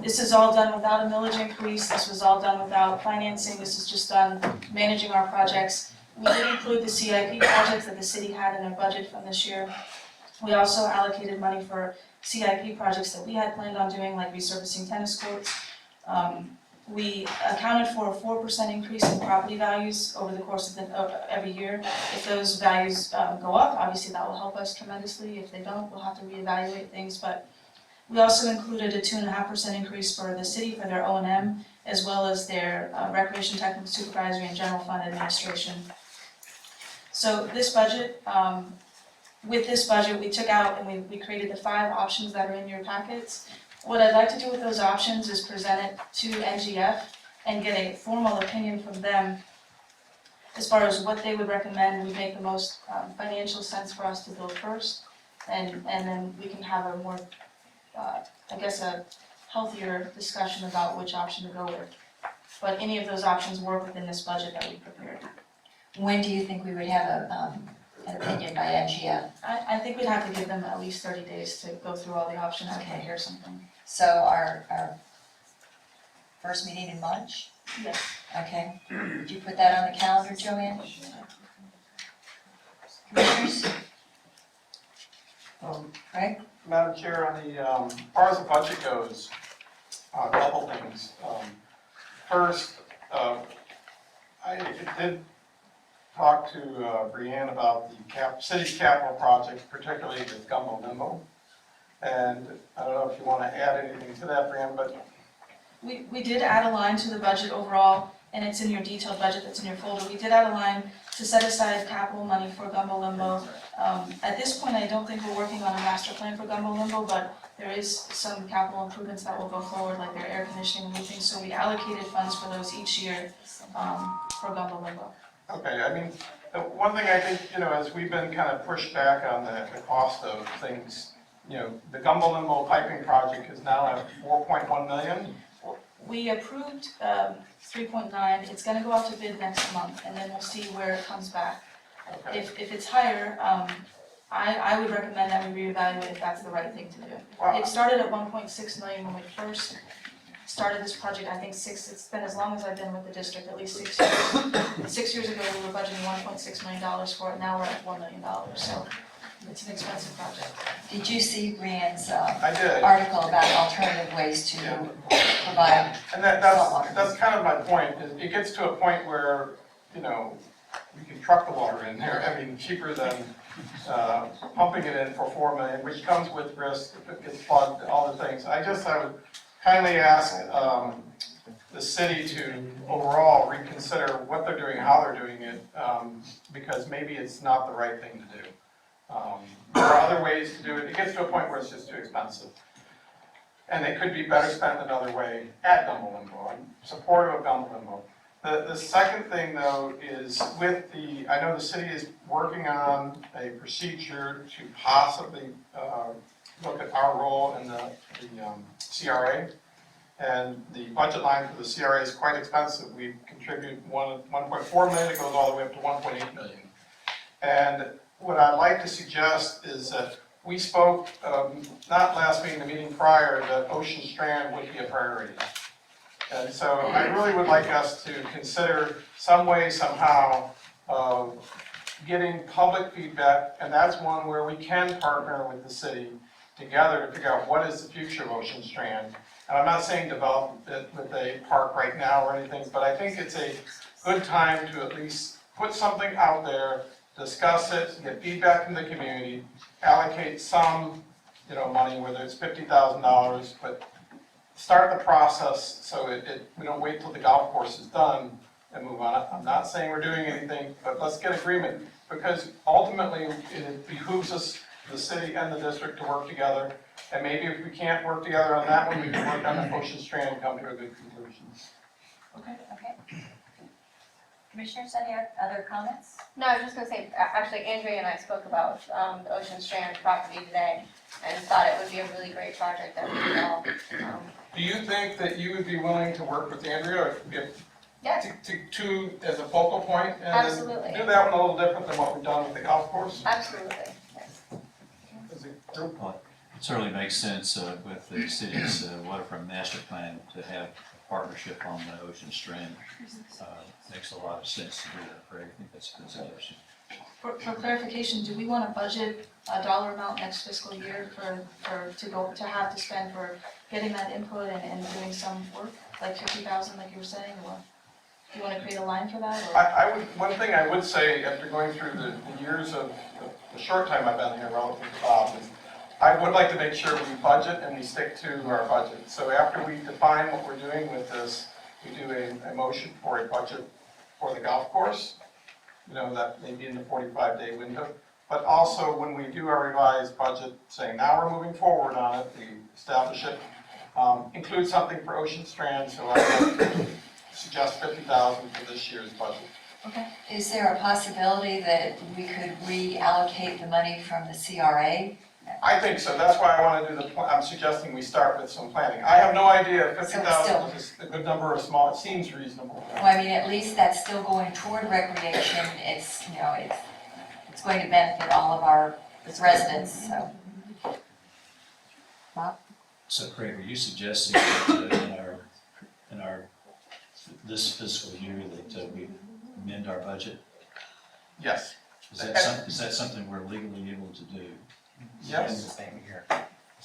This is all done without a millage increase. This was all done without financing. This is just done managing our projects. We did include the CIP projects that the city had in their budget from this year. We also allocated money for CIP projects that we had planned on doing, like resurfacing tennis courts. We accounted for a 4% increase in property values over the course of every year. If those values go up, obviously that will help us tremendously. If they don't, we'll have to reevaluate things. But we also included a 2.5% increase for the city for their O&M, as well as their recreation technical supervisory and general fund administration. So this budget, with this budget, we took out and we created the 5 options that are in your packets. What I'd like to do with those options is present it to NGF and get a formal opinion from them as far as what they would recommend would make the most financial sense for us to build first, and then we can have a more, I guess, a healthier discussion about which option to go with. But any of those options work within this budget that we prepared. When do you think we would have an opinion by NGO? I think we'd have to give them at least 30 days to go through all the options and Okay. prepare something. So our first meeting in March? Yes. Okay. Did you put that on the calendar, Joanne? Commissioners? Craig? Madam Chair, on the, as far as the budget goes, a couple things. First, I did talk to Brianne about the city's capital projects, particularly with Gumbo Limbo. And I don't know if you want to add anything to that, Brianne, but We did add a line to the budget overall, and it's in your detailed budget that's in your folder. We did add a line to set aside capital money for Gumbo Limbo. At this point, I don't think we're working on a master plan for Gumbo Limbo, but there is some capital improvements that will go forward, like their air conditioning and roofing, so we allocated funds for those each year for Gumbo Limbo. okay, I mean, the one thing I think, as we've been kind of pushed back on the cost of things, the Gumbo Limbo piping project is now at 4.1 million. We approved 3.9, it's gonna go out to bid next month, and then we'll see where it comes back. Okay. If it's higher, I would recommend that we reevaluate if that's the right thing to do. Well, It started at 1.6 million when we first started this project, I think it's been as long as I've been with the district, at least 6 years. 6 years ago, we were budgeting $1.6 million for it, now we're at $1 million, so it's an expensive project. Did you see Brianne's I did. article about alternative ways to provide? And that's kind of my point, is it gets to a point where, we can truck the water in there, I mean, cheaper than pumping it in for 4 million, which comes with risk, if it gets plugged, all the things. I would kindly ask the city to overall reconsider what they're doing, how they're doing it, because maybe it's not the right thing to do. There are other ways to do it, it gets to a point where it's just too expensive. And it could be better spent another way at Gumbo Limbo. I'm supportive of Gumbo Limbo. The second thing, though, is I know the city is working on a procedure to possibly look at our role in the CRA. And the budget line for the CRA is quite expensive. We contribute 1.4 million, it goes all the way up to 1.8 million. And what I'd like to suggest is that we spoke, not last meeting, the meeting prior, that Ocean Strand would be a priority. And so I really would like us to consider some way, somehow, of getting public feedback, and that's one where we can partner with the city together to figure out what is the future of Ocean Strand. And I'm not saying develop it with a park right now or anything, but I think it's a good time to at least put something out there, discuss it, get feedback from the community, allocate some, money, whether it's $50,000, but start the process so we don't wait till the golf course is done and move on. I'm not saying we're doing anything, but let's get agreement, because ultimately it behooves us, the city and the district, to work together. And maybe if we can't work together on that one, we can work on the Ocean Strand and come to a good conclusion. Okay. Commissioners, any other comments? No, I was just gonna say, actually, Andrea and I spoke about the Ocean Strand property today, and thought it would be a really great project that we could all, Do you think that you would be willing to work with Andrea yes, to as a focal point? And Absolutely. do that one a little different than what we've done with the golf course? absolutely, yes. As a group? Well, it certainly makes sense with the city's waterfront master plan to have a partnership on the Ocean Strand. Makes a lot of sense to do that, Craig. I think that's a good suggestion. For clarification, do we want to budget a dollar amount next fiscal year to have to spend for getting that input and doing some work, like 50,000, like you were saying, or do you want to create a line for that? Or? One thing I would say, after going through the years of the short time I've been here relative to Bob, is I would like to make sure we budget and we stick to our budget. So after we define what we're doing with this, we do a motion for a budget for the golf course. That may be in the 45-day window. But also, when we do our revised budget, saying now we're moving forward on it, we establish it, include something for Ocean Strand, so I would suggest $50,000 for this year's budget. Okay. Is there a possibility that we could reallocate the money from the CRA? I think so, that's why I want to do I'm suggesting we start with some planning. I have no idea if So 50,000 is a good number or small, it seems reasonable. Well, I mean, at least that's still going toward recreation. It's, you know, it's going to benefit all of our residents, so. So Craig, are you suggesting that in our, this fiscal year that we amend our budget? Yes. Is that something we're legally able to do? Yes. Is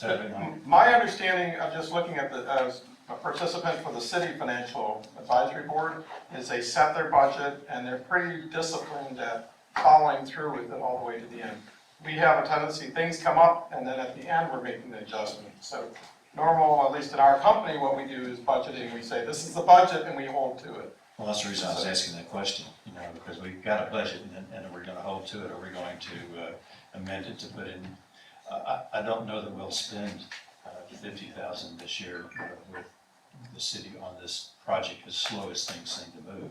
that right? My understanding of just looking at as a participant for the city financial advisory board is they set their budget and they're pretty disciplined at following through with it all the way to the end. We have a tendency, things come up and then at the end we're making the adjustment. So normal, at least in our company, what we do is budgeting. We say this is the budget and we hold to it. Well, that's the reason I was asking that question, you know, because we've got a budget and we're gonna hold to it, or we're going to amend it to put in. I don't know that we'll spend $50,000 this year with the city on this project as slow as things seem to move.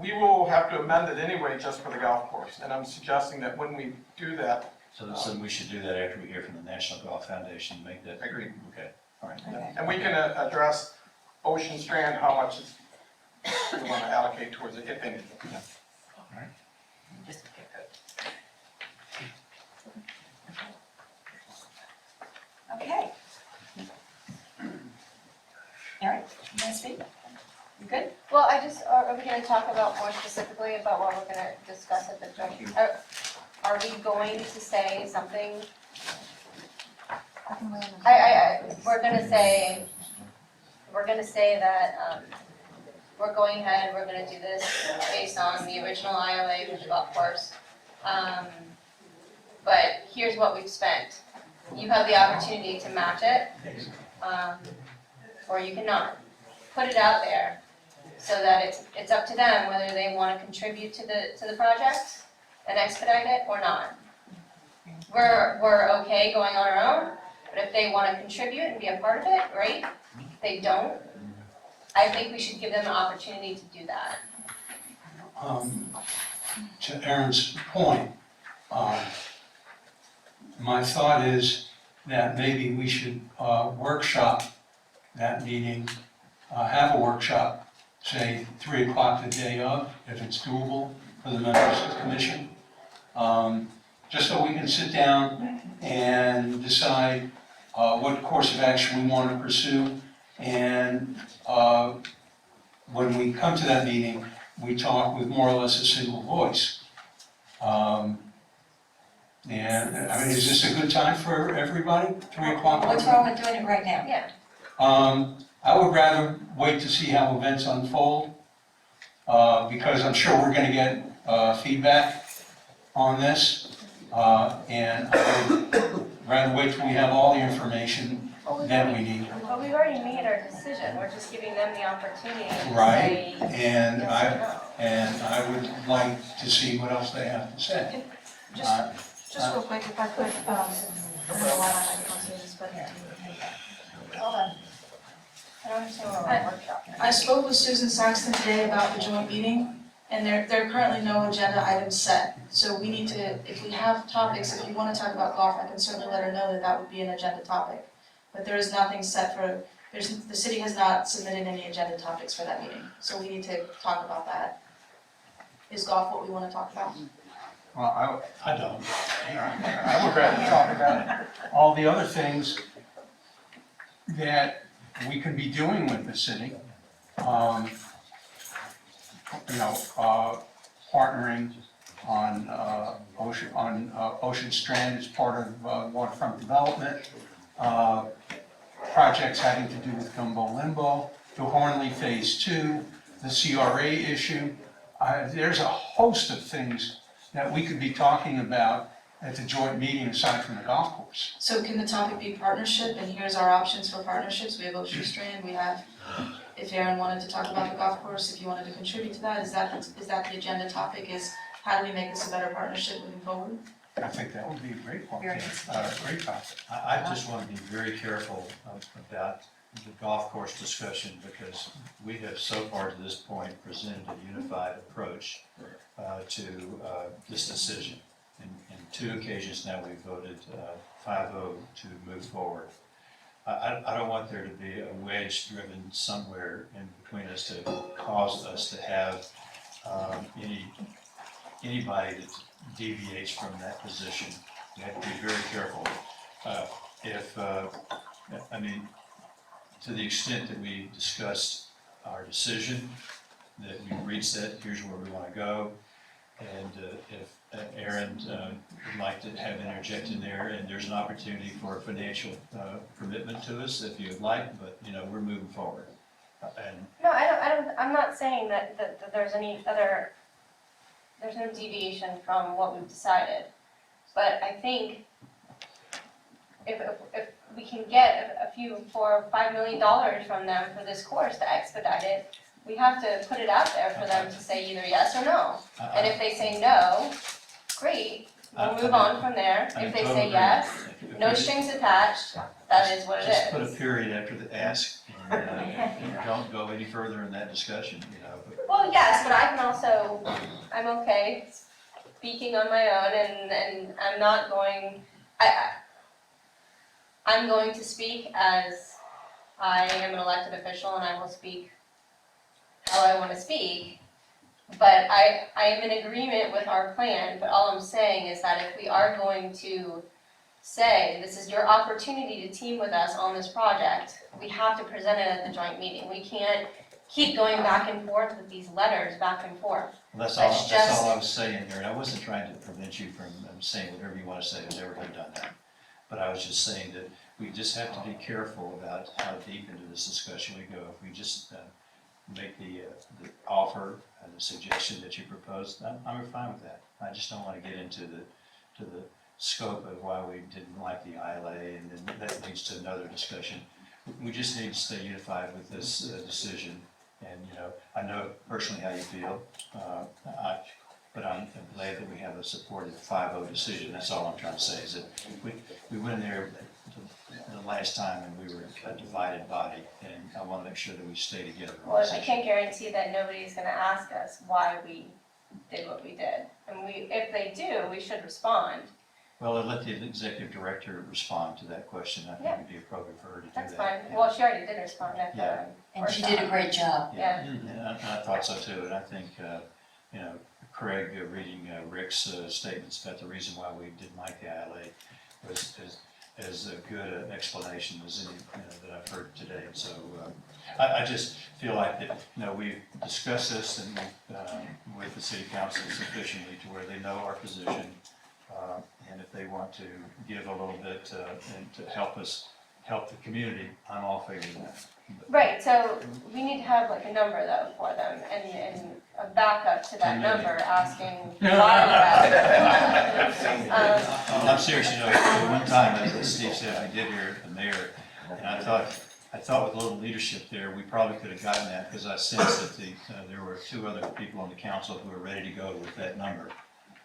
We will have to amend it anyway just for the golf course. And I'm suggesting that when we do that. So we should do that after we hear from the National Golf Foundation, make that. Agreed. Okay, all right. Okay. And we can address Ocean Strand, how much we want to allocate towards it, if anything. Just okay. All right, you want to speak? You good? Well, are we gonna talk about more specifically about what we're gonna discuss at the joint? Are we going to say something? We're gonna say that, we're going ahead, we're gonna do this based on the original ILA for the golf course. But here's what we've spent. You have the opportunity to match it, or you cannot. Put it out there so that it's up to them whether they want to contribute to the project and expedite it or not. We're okay going on our own, but if they want to contribute and be a part of it, great. If they don't, I think we should give them an opportunity to do that. To Aaron's point, my thought is that maybe we should workshop that meeting, have a workshop, say 3 o'clock the day of, if it's doable for the members of the commission. Just so we can sit down and decide what course of action we want to pursue. And when we come to that meeting, we talk with more or less a single voice. And, I mean, is this a good time for everybody? 3 o'clock? What's wrong with doing it right now? Yeah. I would rather wait to see how events unfold, because I'm sure we're gonna get feedback on this. And I would rather wait till we have all the information that we need. But we've already made our decision, we're just giving them the opportunity to Right, say and yes I would like to see what else they have to say. Just real quick, if I could, I don't know why I can't say this, but Hold on. I don't understand what we're workshopping. I spoke with Susan Saxton today about the joint meeting, and there are currently no agenda items set. So we need to, if we have topics, if you want to talk about golf, I can certainly let her know that that would be an agenda topic. But there is nothing set for, the city has not submitted any agenda topics for that meeting, so we need to talk about that. Is golf what we want to talk about? Well, I don't. I would rather talk about all the other things that we could be doing with the city. Partnering on Ocean Strand as part of waterfront development, projects having to do with Gumbo Limbo, the Hornley Phase 2, the CRA issue. There's a host of things that we could be talking about at the joint meeting aside from the golf course. So can the topic be partnership, and here's our options for partnerships? We have Ocean Strand, we have, if Aaron wanted to talk about the golf course, if you wanted to contribute to that, is that the agenda topic, is how do we make this a better partnership moving forward? I think that would be a great point, Very great topic. I just want to be very careful about the golf course discussion, because we have so far to this point presented a unified approach to this decision. In 2 occasions now, we voted 5-0 to move forward. I don't want there to be a wedge driven somewhere in between us to cause us to have anybody that deviates from that position. We have to be very careful. To the extent that we discussed our decision, that we reached that, here's where we want to go. And if Aaron would like to have interjected there, and there's an opportunity for a financial commitment to us, if you would like, but, we're moving forward. No, I'm not saying that there's no deviation from what we've decided. But I think if we can get a few, $4 or $5 million from them for this course to expedite it, we have to put it out there for them to say either yes or no. And if they say no, great, we'll move on from there. If they say yes, no strings attached, that is what it Just put a is. period after the ask, and don't go any further in that discussion, but Well, yes, but I can also, I'm okay speaking on my own, and I'm not going, I'm going to speak as I am an elected official, and I will speak how I want to speak. But I am in agreement with our plan, but all I'm saying is that if we are going to say, this is your opportunity to team with us on this project, we have to present it at the joint meeting. We can't keep going back and forth with these letters back and forth. that's That's all I was saying here, and I wasn't trying to prevent you from saying whatever you want to say. I never have done that. But I was just saying that we just have to be careful about how deep into this discussion we go. If we just make the offer and the suggestion that you proposed, I'm fine with that. I just don't want to get into the scope of why we didn't like the ILA, and then that leads to another discussion. We just need to stay unified with this decision. And, I know personally how you feel, but I'm glad that we have a supportive 5-0 decision. That's all I'm trying to say, is that we went in there the last time and we were a divided body, and I want to make sure that we stay together. Well, I can't guarantee that nobody's gonna ask us why we did what we did. And if they do, we should respond. Well, I'll let the executive director respond to that question. I think it'd be appropriate for her to do that. That's fine. Yeah. Well, she already did respond at the Yeah. And she did a great job. Yeah. And I thought so too, and I think, Craig, reading Rick's statements about the reason why we didn't like the ILA was as good an explanation as any that I've heard today. So I just feel like that, we've discussed this and with the city council sufficiently to where they know our position. And if they want to give a little bit and to help the community, I'm all for that. Right, so we need to have like a number though for them and a backup to that 10 million. number asking why we're at it. I'm serious, one time, as Steve said, I did hear the mayor, and I thought with a little leadership there, we probably could have gotten that, because I sensed that there were 2 other people on the council who were ready to go with that number.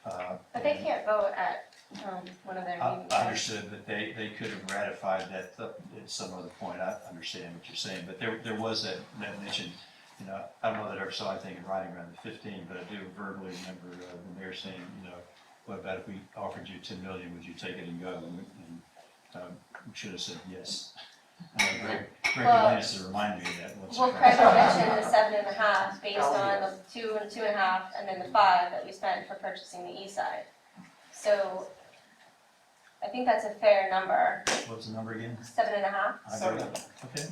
But they can't vote at one of their meetings. I understood that they could have ratified that at some other point. I understand what you're saying, but there was that mention. I don't know that I ever saw anything in writing around the 15, but I do verbally remember the mayor saying, what about if we offered you 10 million, would you take it and go? And we should have said yes. Greg Lannis to remind me of that. Well, Craig mentioned the 7.5 based on the 2 and 2.5 and then the 5 that we spent for purchasing the east side. So I think that's a fair number, What's the number again? 7.5. I agree. Okay.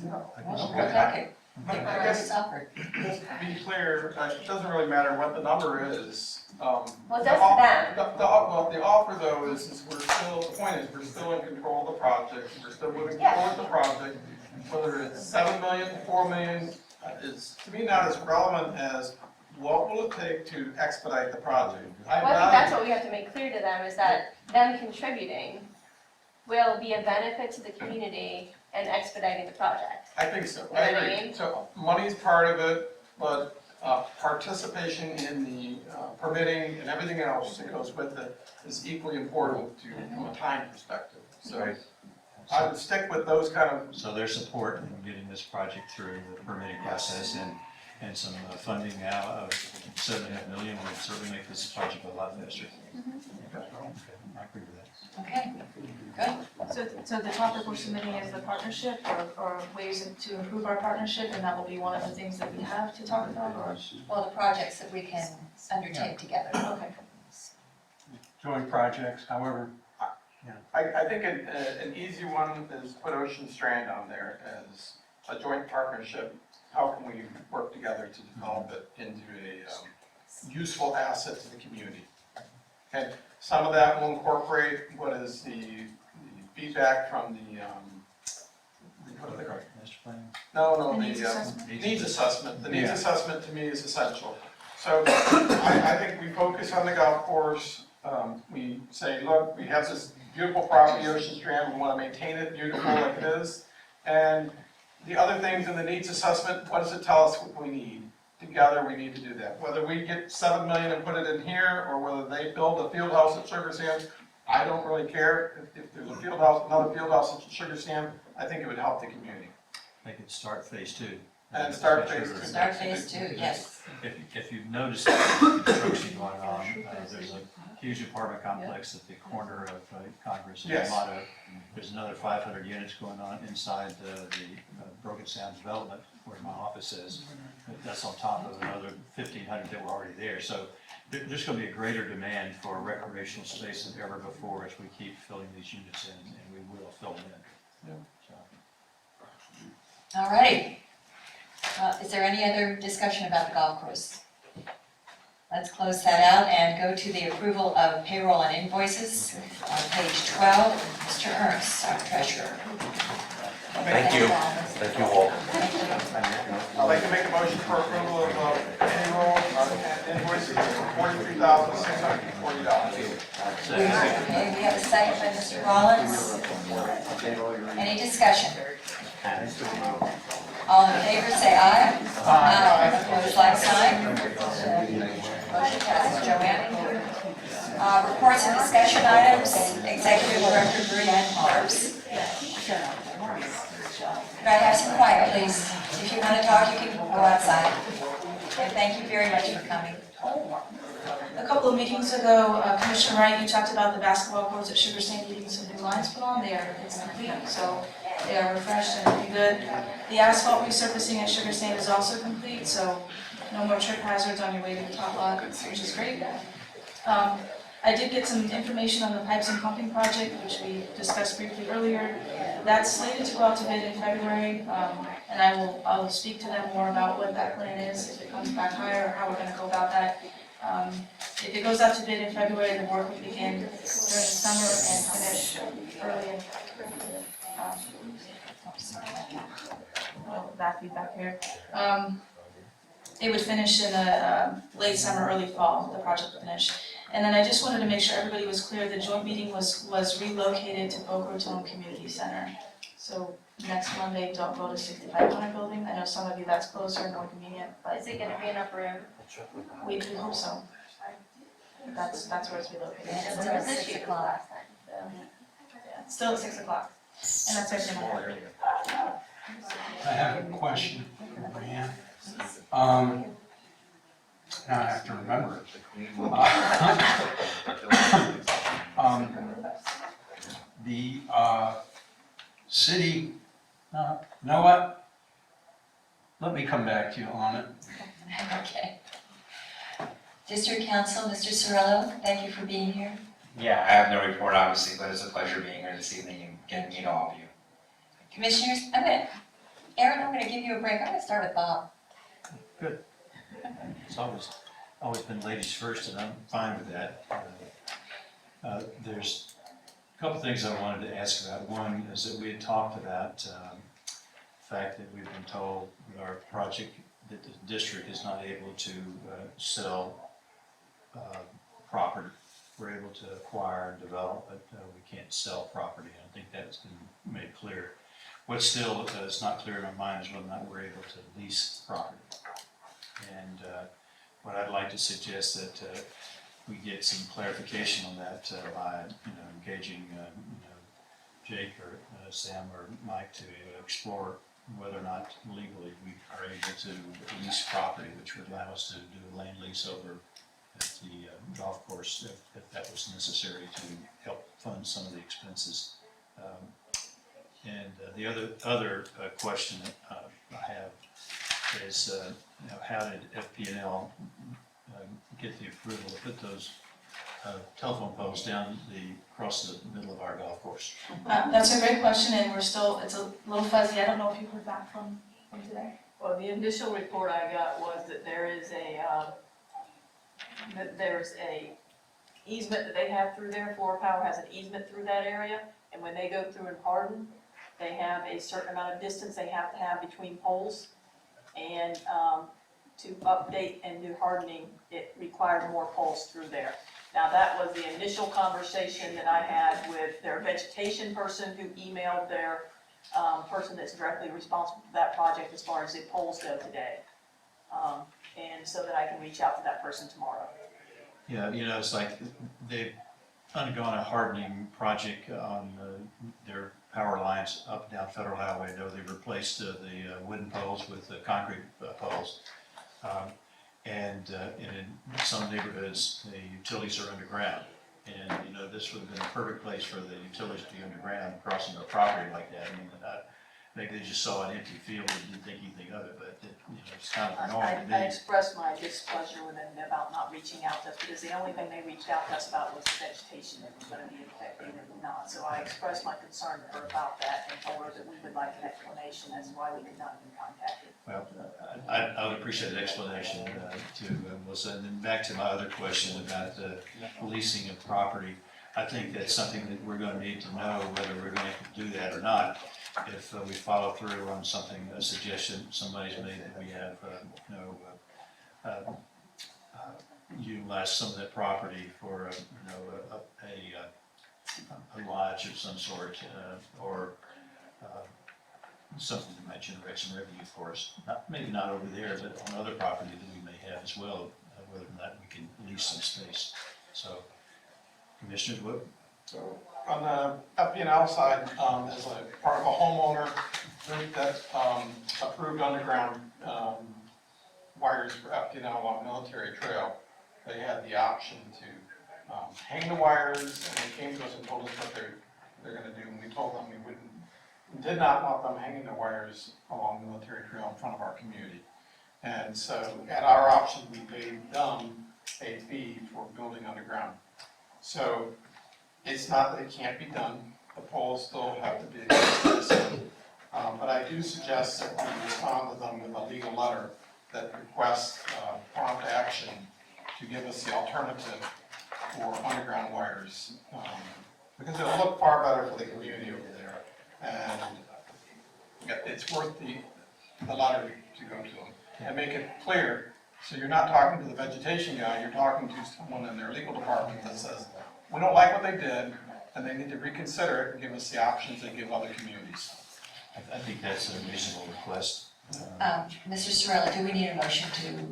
Okay. But I guess, Suffered. just to be clear, it doesn't really matter what the number is. Well, it does to them. The offer though is the point is, we're still in control of the project, we're still moving forward the project. Whether it's 7 million, 4 million, is to me not as relevant as what will it take to expedite the project. Well, I think that's what we have to make clear to them, is that them contributing will be a benefit to the community and expediting the project. I think so, You I know what I agree. mean? So money's part of it, but participation in the permitting and everything else that goes with it is equally important from a time perspective. So Right. I would stick with those kind of, So their support in getting this project through the permitting process and some funding now of $7.5 million would certainly make this project a lot faster. Okay, I agree with that. Okay, good. So the topic we're submitting is the partnership or ways to improve our partnership, and that will be one of the things that we have to talk about, or? Well, the projects that we can undertake together. Okay. Joint projects, however, I think an easy one is put Ocean Strand on there as a joint partnership. How can we work together to develop it into a useful asset to the community? And some of that will incorporate what is the feedback from the, what do they call it? Master plan? No, The the needs assessment? needs assessment. The needs Yeah. assessment to me is essential. So I think we focus on the golf course. We say, look, we have this beautiful property, Ocean Strand, we want to maintain it beautiful like it is. And the other things in the needs assessment, what does it tell us what we need? Together, we need to do that. Whether we get $7 million and put it in here, or whether they build a field house at Sugar Sand, I don't really care. If there's a field house, another field house at Sugar Sand, I think it would help the community. They could start phase 2. And start phase 2. Start phase 2, yes. If you've noticed the construction going on, there's a huge apartment complex at the corner of Congress and Yes. Yamato. There's another 500 units going on inside the Broken Sound development where my office is. That's on top of another 1,500 that were already there. So there's going to be a greater demand for recreational space than ever before as we keep filling these units in, and we will fill them in. So. All righty. Is there any other discussion about the golf course? Let's close that out and go to the approval of payroll and invoices on page 12. Mr. Ernst, our treasurer. Thank you. Thank you all. I'd like to make a motion for approval of payroll and invoices for $43,640. Okay, we have a second by Mr. Rollins. Any discussion? All in favor, say aye. Aye. Opposed, like sign. Motion passes. Joanne? Reports and discussion items, Executive Director Brianne Parks. Could I have some quiet, please? If you want to talk, you can go outside. And thank you very much for coming. A couple of meetings ago, Commissioner Wright, you talked about the basketball courts at Sugar Sand getting some new lines put on. It's complete, so they are refreshed and looking good. The asphalt resurfacing at Sugar Sand is also complete, so no more trip hazards on your way to the top lot, which is great. I did get some information on the pipes and pumping project, which we discussed briefly earlier. That's slated to go out to bid in February, and I will speak to them more about what that plan is, if it comes back higher, or how we're gonna go about that. If it goes out to bid in February, the work will begin during the summer and finish early in, that feedback here. It would finish in a late summer, early fall, the project would finish. And then I just wanted to make sure everybody was clear, the joint meeting was relocated to Boca Raton Community Center. So next Monday, don't go to 6500 building. I know some of you that's closer and more convenient, but Is it gonna be enough room? we hope so. That's where it's relocated. It was this year last time, so. Yeah, it's still at 6 o'clock, and that's everything I have. I have a question, Brianne. Now I have to remember it. The city, you know what? Let me come back to you on it. Okay. District Council, Mr. Cirillo, thank you for being here. Yeah, I have no report obviously, but it's a pleasure being here this evening and getting to know all of you. Commissioners, Aaron, I'm gonna give you a break. I'm gonna start with Bob. Good. It's always been ladies first, and I'm fine with that. There's a couple things I wanted to ask about. One is that we had talked about the fact that we've been told with our project that the district is not able to sell property. We're able to acquire and develop, but we can't sell property. I think that's been made clear. What still is not clear in my mind is whether or not we're able to lease property. And what I'd like to suggest that we get some clarification on that by engaging Jake or Sam or Mike to explore whether or not legally we are able to lease property, which would allow us to do a land lease over at the golf course if that was necessary to help fund some of the expenses. And the other question that I have is, how did FP&L get the approval to put those telephone poles down across the middle of our golf course? That's a great question, and it's a little fuzzy. I don't know if you heard back from today. Well, the initial report I got was that there's a easement that they have through there. Florida Power has an easement through that area, and when they go through and harden, they have a certain amount of distance they have to have between poles. And to update and do hardening, it required more poles through there. Now, that was the initial conversation that I had with their vegetation person, who emailed their person that's directly responsible for that project as far as the poles go today. And so that I can reach out to that person tomorrow. Yeah, it's like they've undergone a hardening project on their power lines up and down Federal Highway. They've replaced the wooden poles with the concrete poles. And in some neighborhoods, the utilities are underground. And, this would have been a perfect place for the utilities to be underground, crossing a property like that. I mean, maybe they just saw an empty field and didn't think anything of it, but it's kind of annoying to I me. expressed my displeasure with them about not reaching out to us, because the only thing they reached out to us about was the vegetation that was going to be affected and not. So I expressed my concern to her about that and told her that we would like an explanation as to why we could not have been contacted. Well, I would appreciate an explanation too, Melissa. And then back to my other question about leasing of property. I think that's something that we're going to need to know whether we're going to do that or not. If we follow through on something, a suggestion somebody's made that we have, utilize some of that property for, a lodge of some sort, or something that might generate some revenue for us. Maybe not over there, but on other property that we may have as well, whether or not we can lease some space. So, Commissioners, what? So on the FP&L side, as a part of a homeowner group that approved underground wires for FP&L along Military Trail, they had the option to hang the wires, and they came to us and told us what they're going to do, and we told them we did not want them hanging the wires along Military Trail in front of our community. And so at our option, we paid them a fee for building underground. So it's not that it can't be done, the poles still have to be existing. But I do suggest that we respond to them with a legal letter that requests prompt action to give us the alternative for underground wires. Because it'll look far better for the community over there. And it's worth the letter to go to them and make it clear. So you're not talking to the vegetation guy, you're talking to someone in their legal department that says, we don't like what they did, and they need to reconsider it and give us the options they give other communities. I think that's a reasonable request. Mr. Sorella, do we need a motion to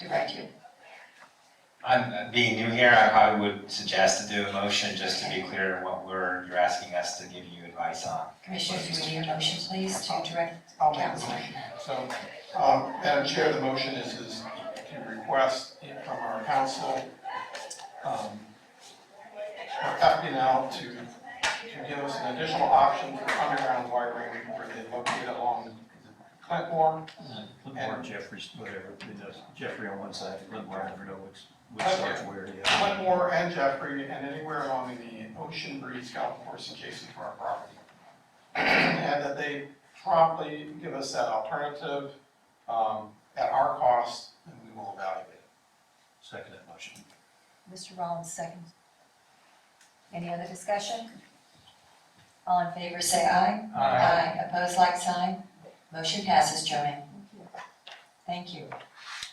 direct you? I'm being new here, I probably would suggest to do a motion just to be clear on what you're asking us to give you advice on. Commissioners, do we need a motion, please, to direct I'll make the council? motion. So, Madam Chair, the motion is to request from our council, for FP&L to give us an additional option for underground wiring where they locate along Clintmore. Clintmore, Jeffries, whatever, Jeffrey on one side, Clintmore, I never know which starts where, yeah. Clintmore and Jeffrey, and anywhere along the Ocean Breeze golf course adjacent to our property. And that they promptly give us that alternative at our cost, and we will evaluate it. Second that motion. Mr. Rollins, second. Any other discussion? All in favor, say aye. Aye. Opposed, like sign. Motion passes, Joanne. Thank you.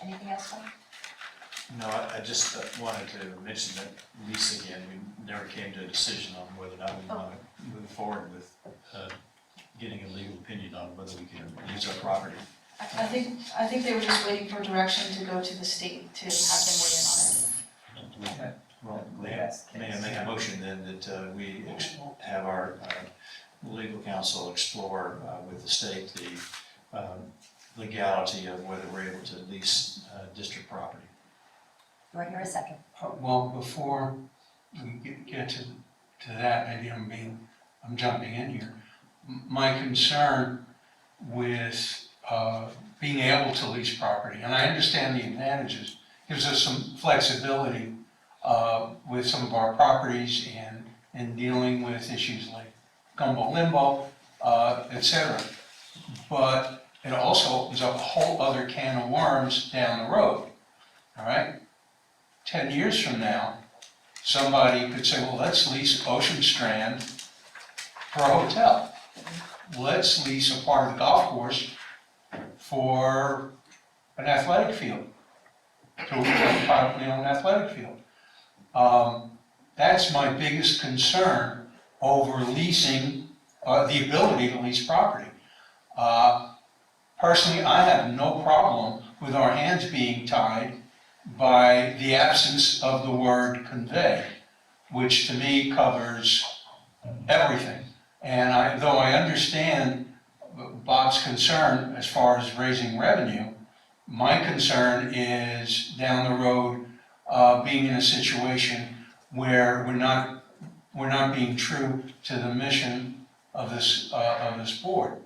Anything else, Bob? No, I just wanted to mention that lease again, we never came to a decision on whether or not we want to move forward with getting a legal opinion on whether we can use our property. I think they were just waiting for direction to go to the state to have them weigh in on it. Well, we have May I make a motion then that we have our legal counsel explore with the state the legality of whether we're able to lease district property. Do I hear a second? Well, before we get to that, maybe I'm jumping in here. My concern with being able to lease property, and I understand the advantages, gives us some flexibility with some of our properties and dealing with issues like gumbo limbo, et cetera. But it also opens up a whole other can of worms down the road, all right? 10 years from now, somebody could say, well, let's lease Ocean Strand for a hotel. Let's lease a part of the golf course for an athletic field, to a privately owned athletic field. That's my biggest concern over leasing, the ability to lease property. Personally, I have no problem with our hands being tied by the absence of the word convey, which to me covers everything. And though I understand Bob's concern as far as raising revenue, my concern is down the road being in a situation where we're not being true to the mission of this board.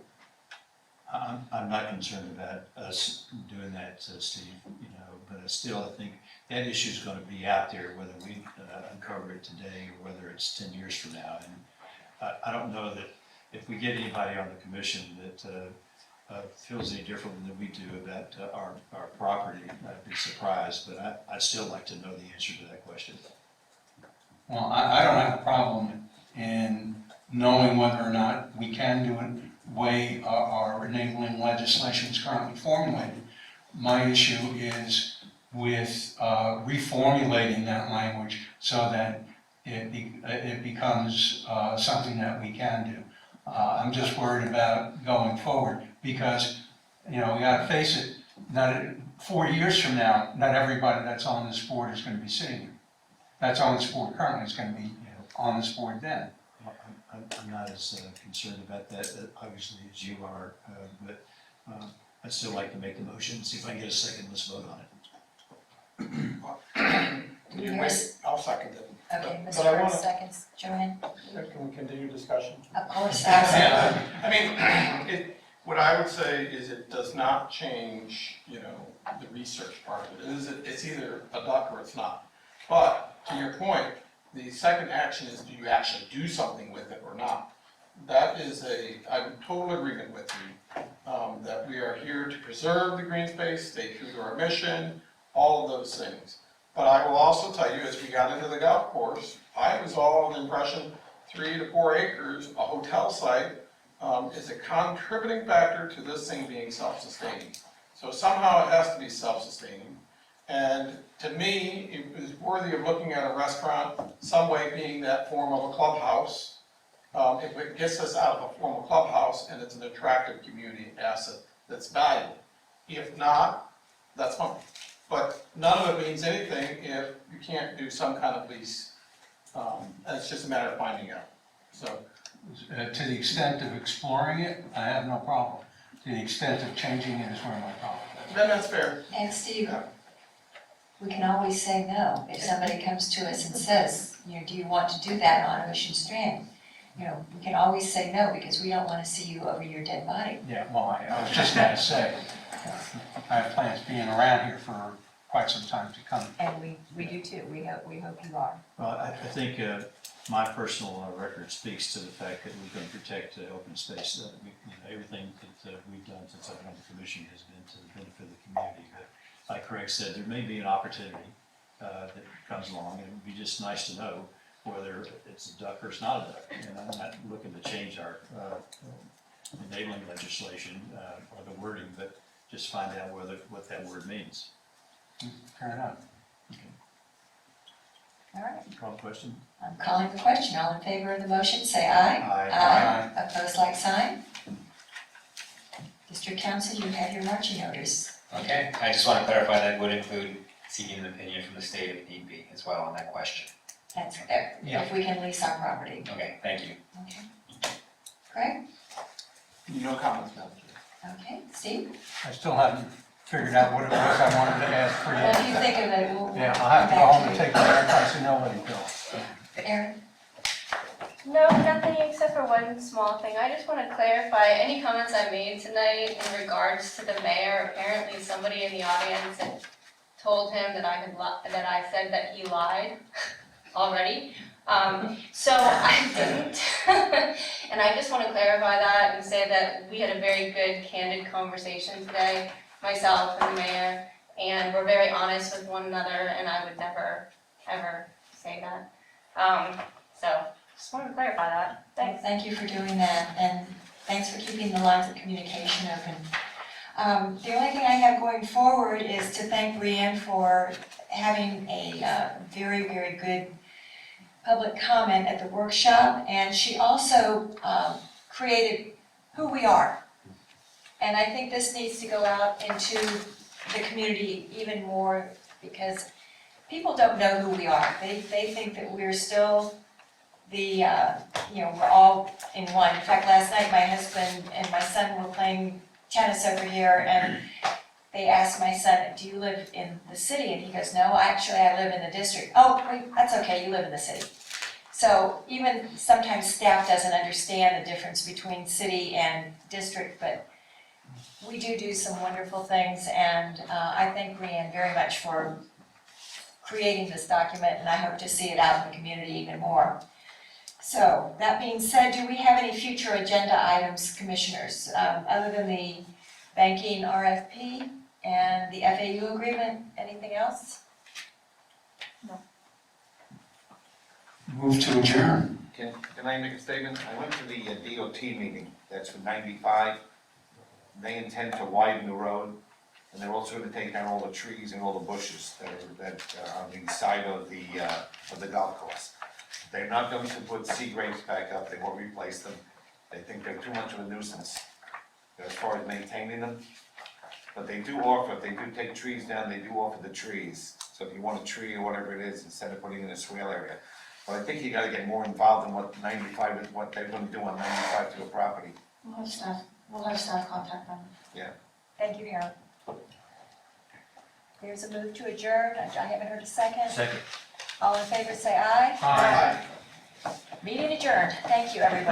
I'm not concerned about us doing that, Steve, but still I think that issue is going to be out there, whether we uncover it today or whether it's 10 years from now. And I don't know that if we get anybody on the commission that feels any different than we do about our property, I'd be surprised, but I'd still like to know the answer to that question. Well, I don't have a problem in knowing whether or not we can do it the way our enabling legislation is currently formulated. My issue is with reformulating that language so that it becomes something that we can do. I'm just worried about going forward because, we gotta face it, 4 years from now, not everybody that's on this board is gonna be sitting here. That's on this board currently is gonna be on this board then. I'm not as concerned about that, obviously, as you are, but I'd still like to make the motion, see if I can get a second, let's vote on it. I'll second it. Okay, But Mr. I Burns wanna- seconds. Joanne? Can we continue discussion? Of course. Yeah, I mean, what I would say is it does not change, the research part of it. It's either a duck or it's not. But to your point, the second action is, do you actually do something with it or not? That is I'm in total agreement with you, that we are here to preserve the green space, stay true to our mission, all of those things. But I will also tell you, as we got into the golf course, I was all of the impression 3 to 4 acres, a hotel site, is a contributing factor to this thing being self-sustaining. So somehow it has to be self-sustaining. And to me, it is worthy of looking at a restaurant, some way being that form of a clubhouse. If it gets us out of a formal clubhouse and it's an attractive community asset that's valuable. If not, that's fine. But none of it means anything if you can't do some kind of lease. And it's just a matter of finding out. So, To the extent of exploring it, I have no problem. To the extent of changing it is where my problem is. then that's fair. And Steve, we can always say no. If somebody comes to us and says, do you want to do that on Ocean Strand? We can always say no because we don't want to see you over your dead body. Yeah, well, I was just gonna say, I have plans being around here for quite some time to come. And we do too. We hope you are. Well, I think my personal record speaks to the fact that we're going to protect open space. Everything that we've done since I've been on the commission has been to the benefit of the community. But like Craig said, there may be an opportunity that comes along, and it would be just nice to know whether it's a duck or it's not a duck. And I'm not looking to change our enabling legislation or the wording, but just find out what that word means. Fair enough. All right. Call the question? I'm calling the question. All in favor of the motion, say aye. Aye. Aye. Opposed, like sign. District Council, you have your marching orders. Okay, I just want to clarify that would include seeking an opinion from the state if need be as well on that question. That's it, if we can lease our property. Okay, thank you. Okay. Greg? No comments, Madam Chair. Okay, Steve? I still haven't figured out what it was I wanted to ask for Well, if you you. think of it, we'll Yeah, come I'll have to go back home to and you. take care of my senility pill. Aaron? No, nothing except for one small thing. I just want to clarify any comments I made tonight in regards to the mayor. Apparently somebody in the audience had told him that that I said that he lied already. So I didn't. And I just want to clarify that and say that we had a very good, candid conversation today, myself and the mayor, and we're very honest with one another, and I would never, ever say that. So just wanted to clarify that. Thanks. Thank you for doing that, and thanks for keeping the lines of communication open. The only thing I have going forward is to thank Brianne for having a very, very good public comment at the workshop, and she also created who we are. And I think this needs to go out into the community even more, because people don't know who we are. They think that we're still the, we're all in one. In fact, last night, my husband and my son were playing tennis over here, and they asked my son, do you live in the city? And he goes, no, actually, I live in the district. Oh, wait, that's okay, you live in the city. So even sometimes staff doesn't understand the difference between city and district, but we do some wonderful things, and I thank Brianne very much for creating this document, and I hope to see it out in the community even more. So, that being said, do we have any future agenda items, commissioners, other than the banking RFP and the FAU agreement? Anything else? Move to adjourn. Can I make a statement? I went to the DOT meeting, that's for 95. They intend to widen the road, and they're also gonna take down all the trees and all the bushes that are on the side of the golf course. They're not going to put sea grapes back up, they won't replace them. They think they're too much of a nuisance as far as maintaining them. But they do offer, if they do take trees down, they do offer the trees. So if you want a tree or whatever it is, instead of putting it in a swale area. But I think you gotta get more involved in what 95 is, what they're gonna do on 95 to the property. We'll have staff contact them. Thank you, Aaron. There's a move to adjourn. I haven't heard a second. Second. All in favor, say aye. Aye. Meeting adjourned. Thank you, everybody.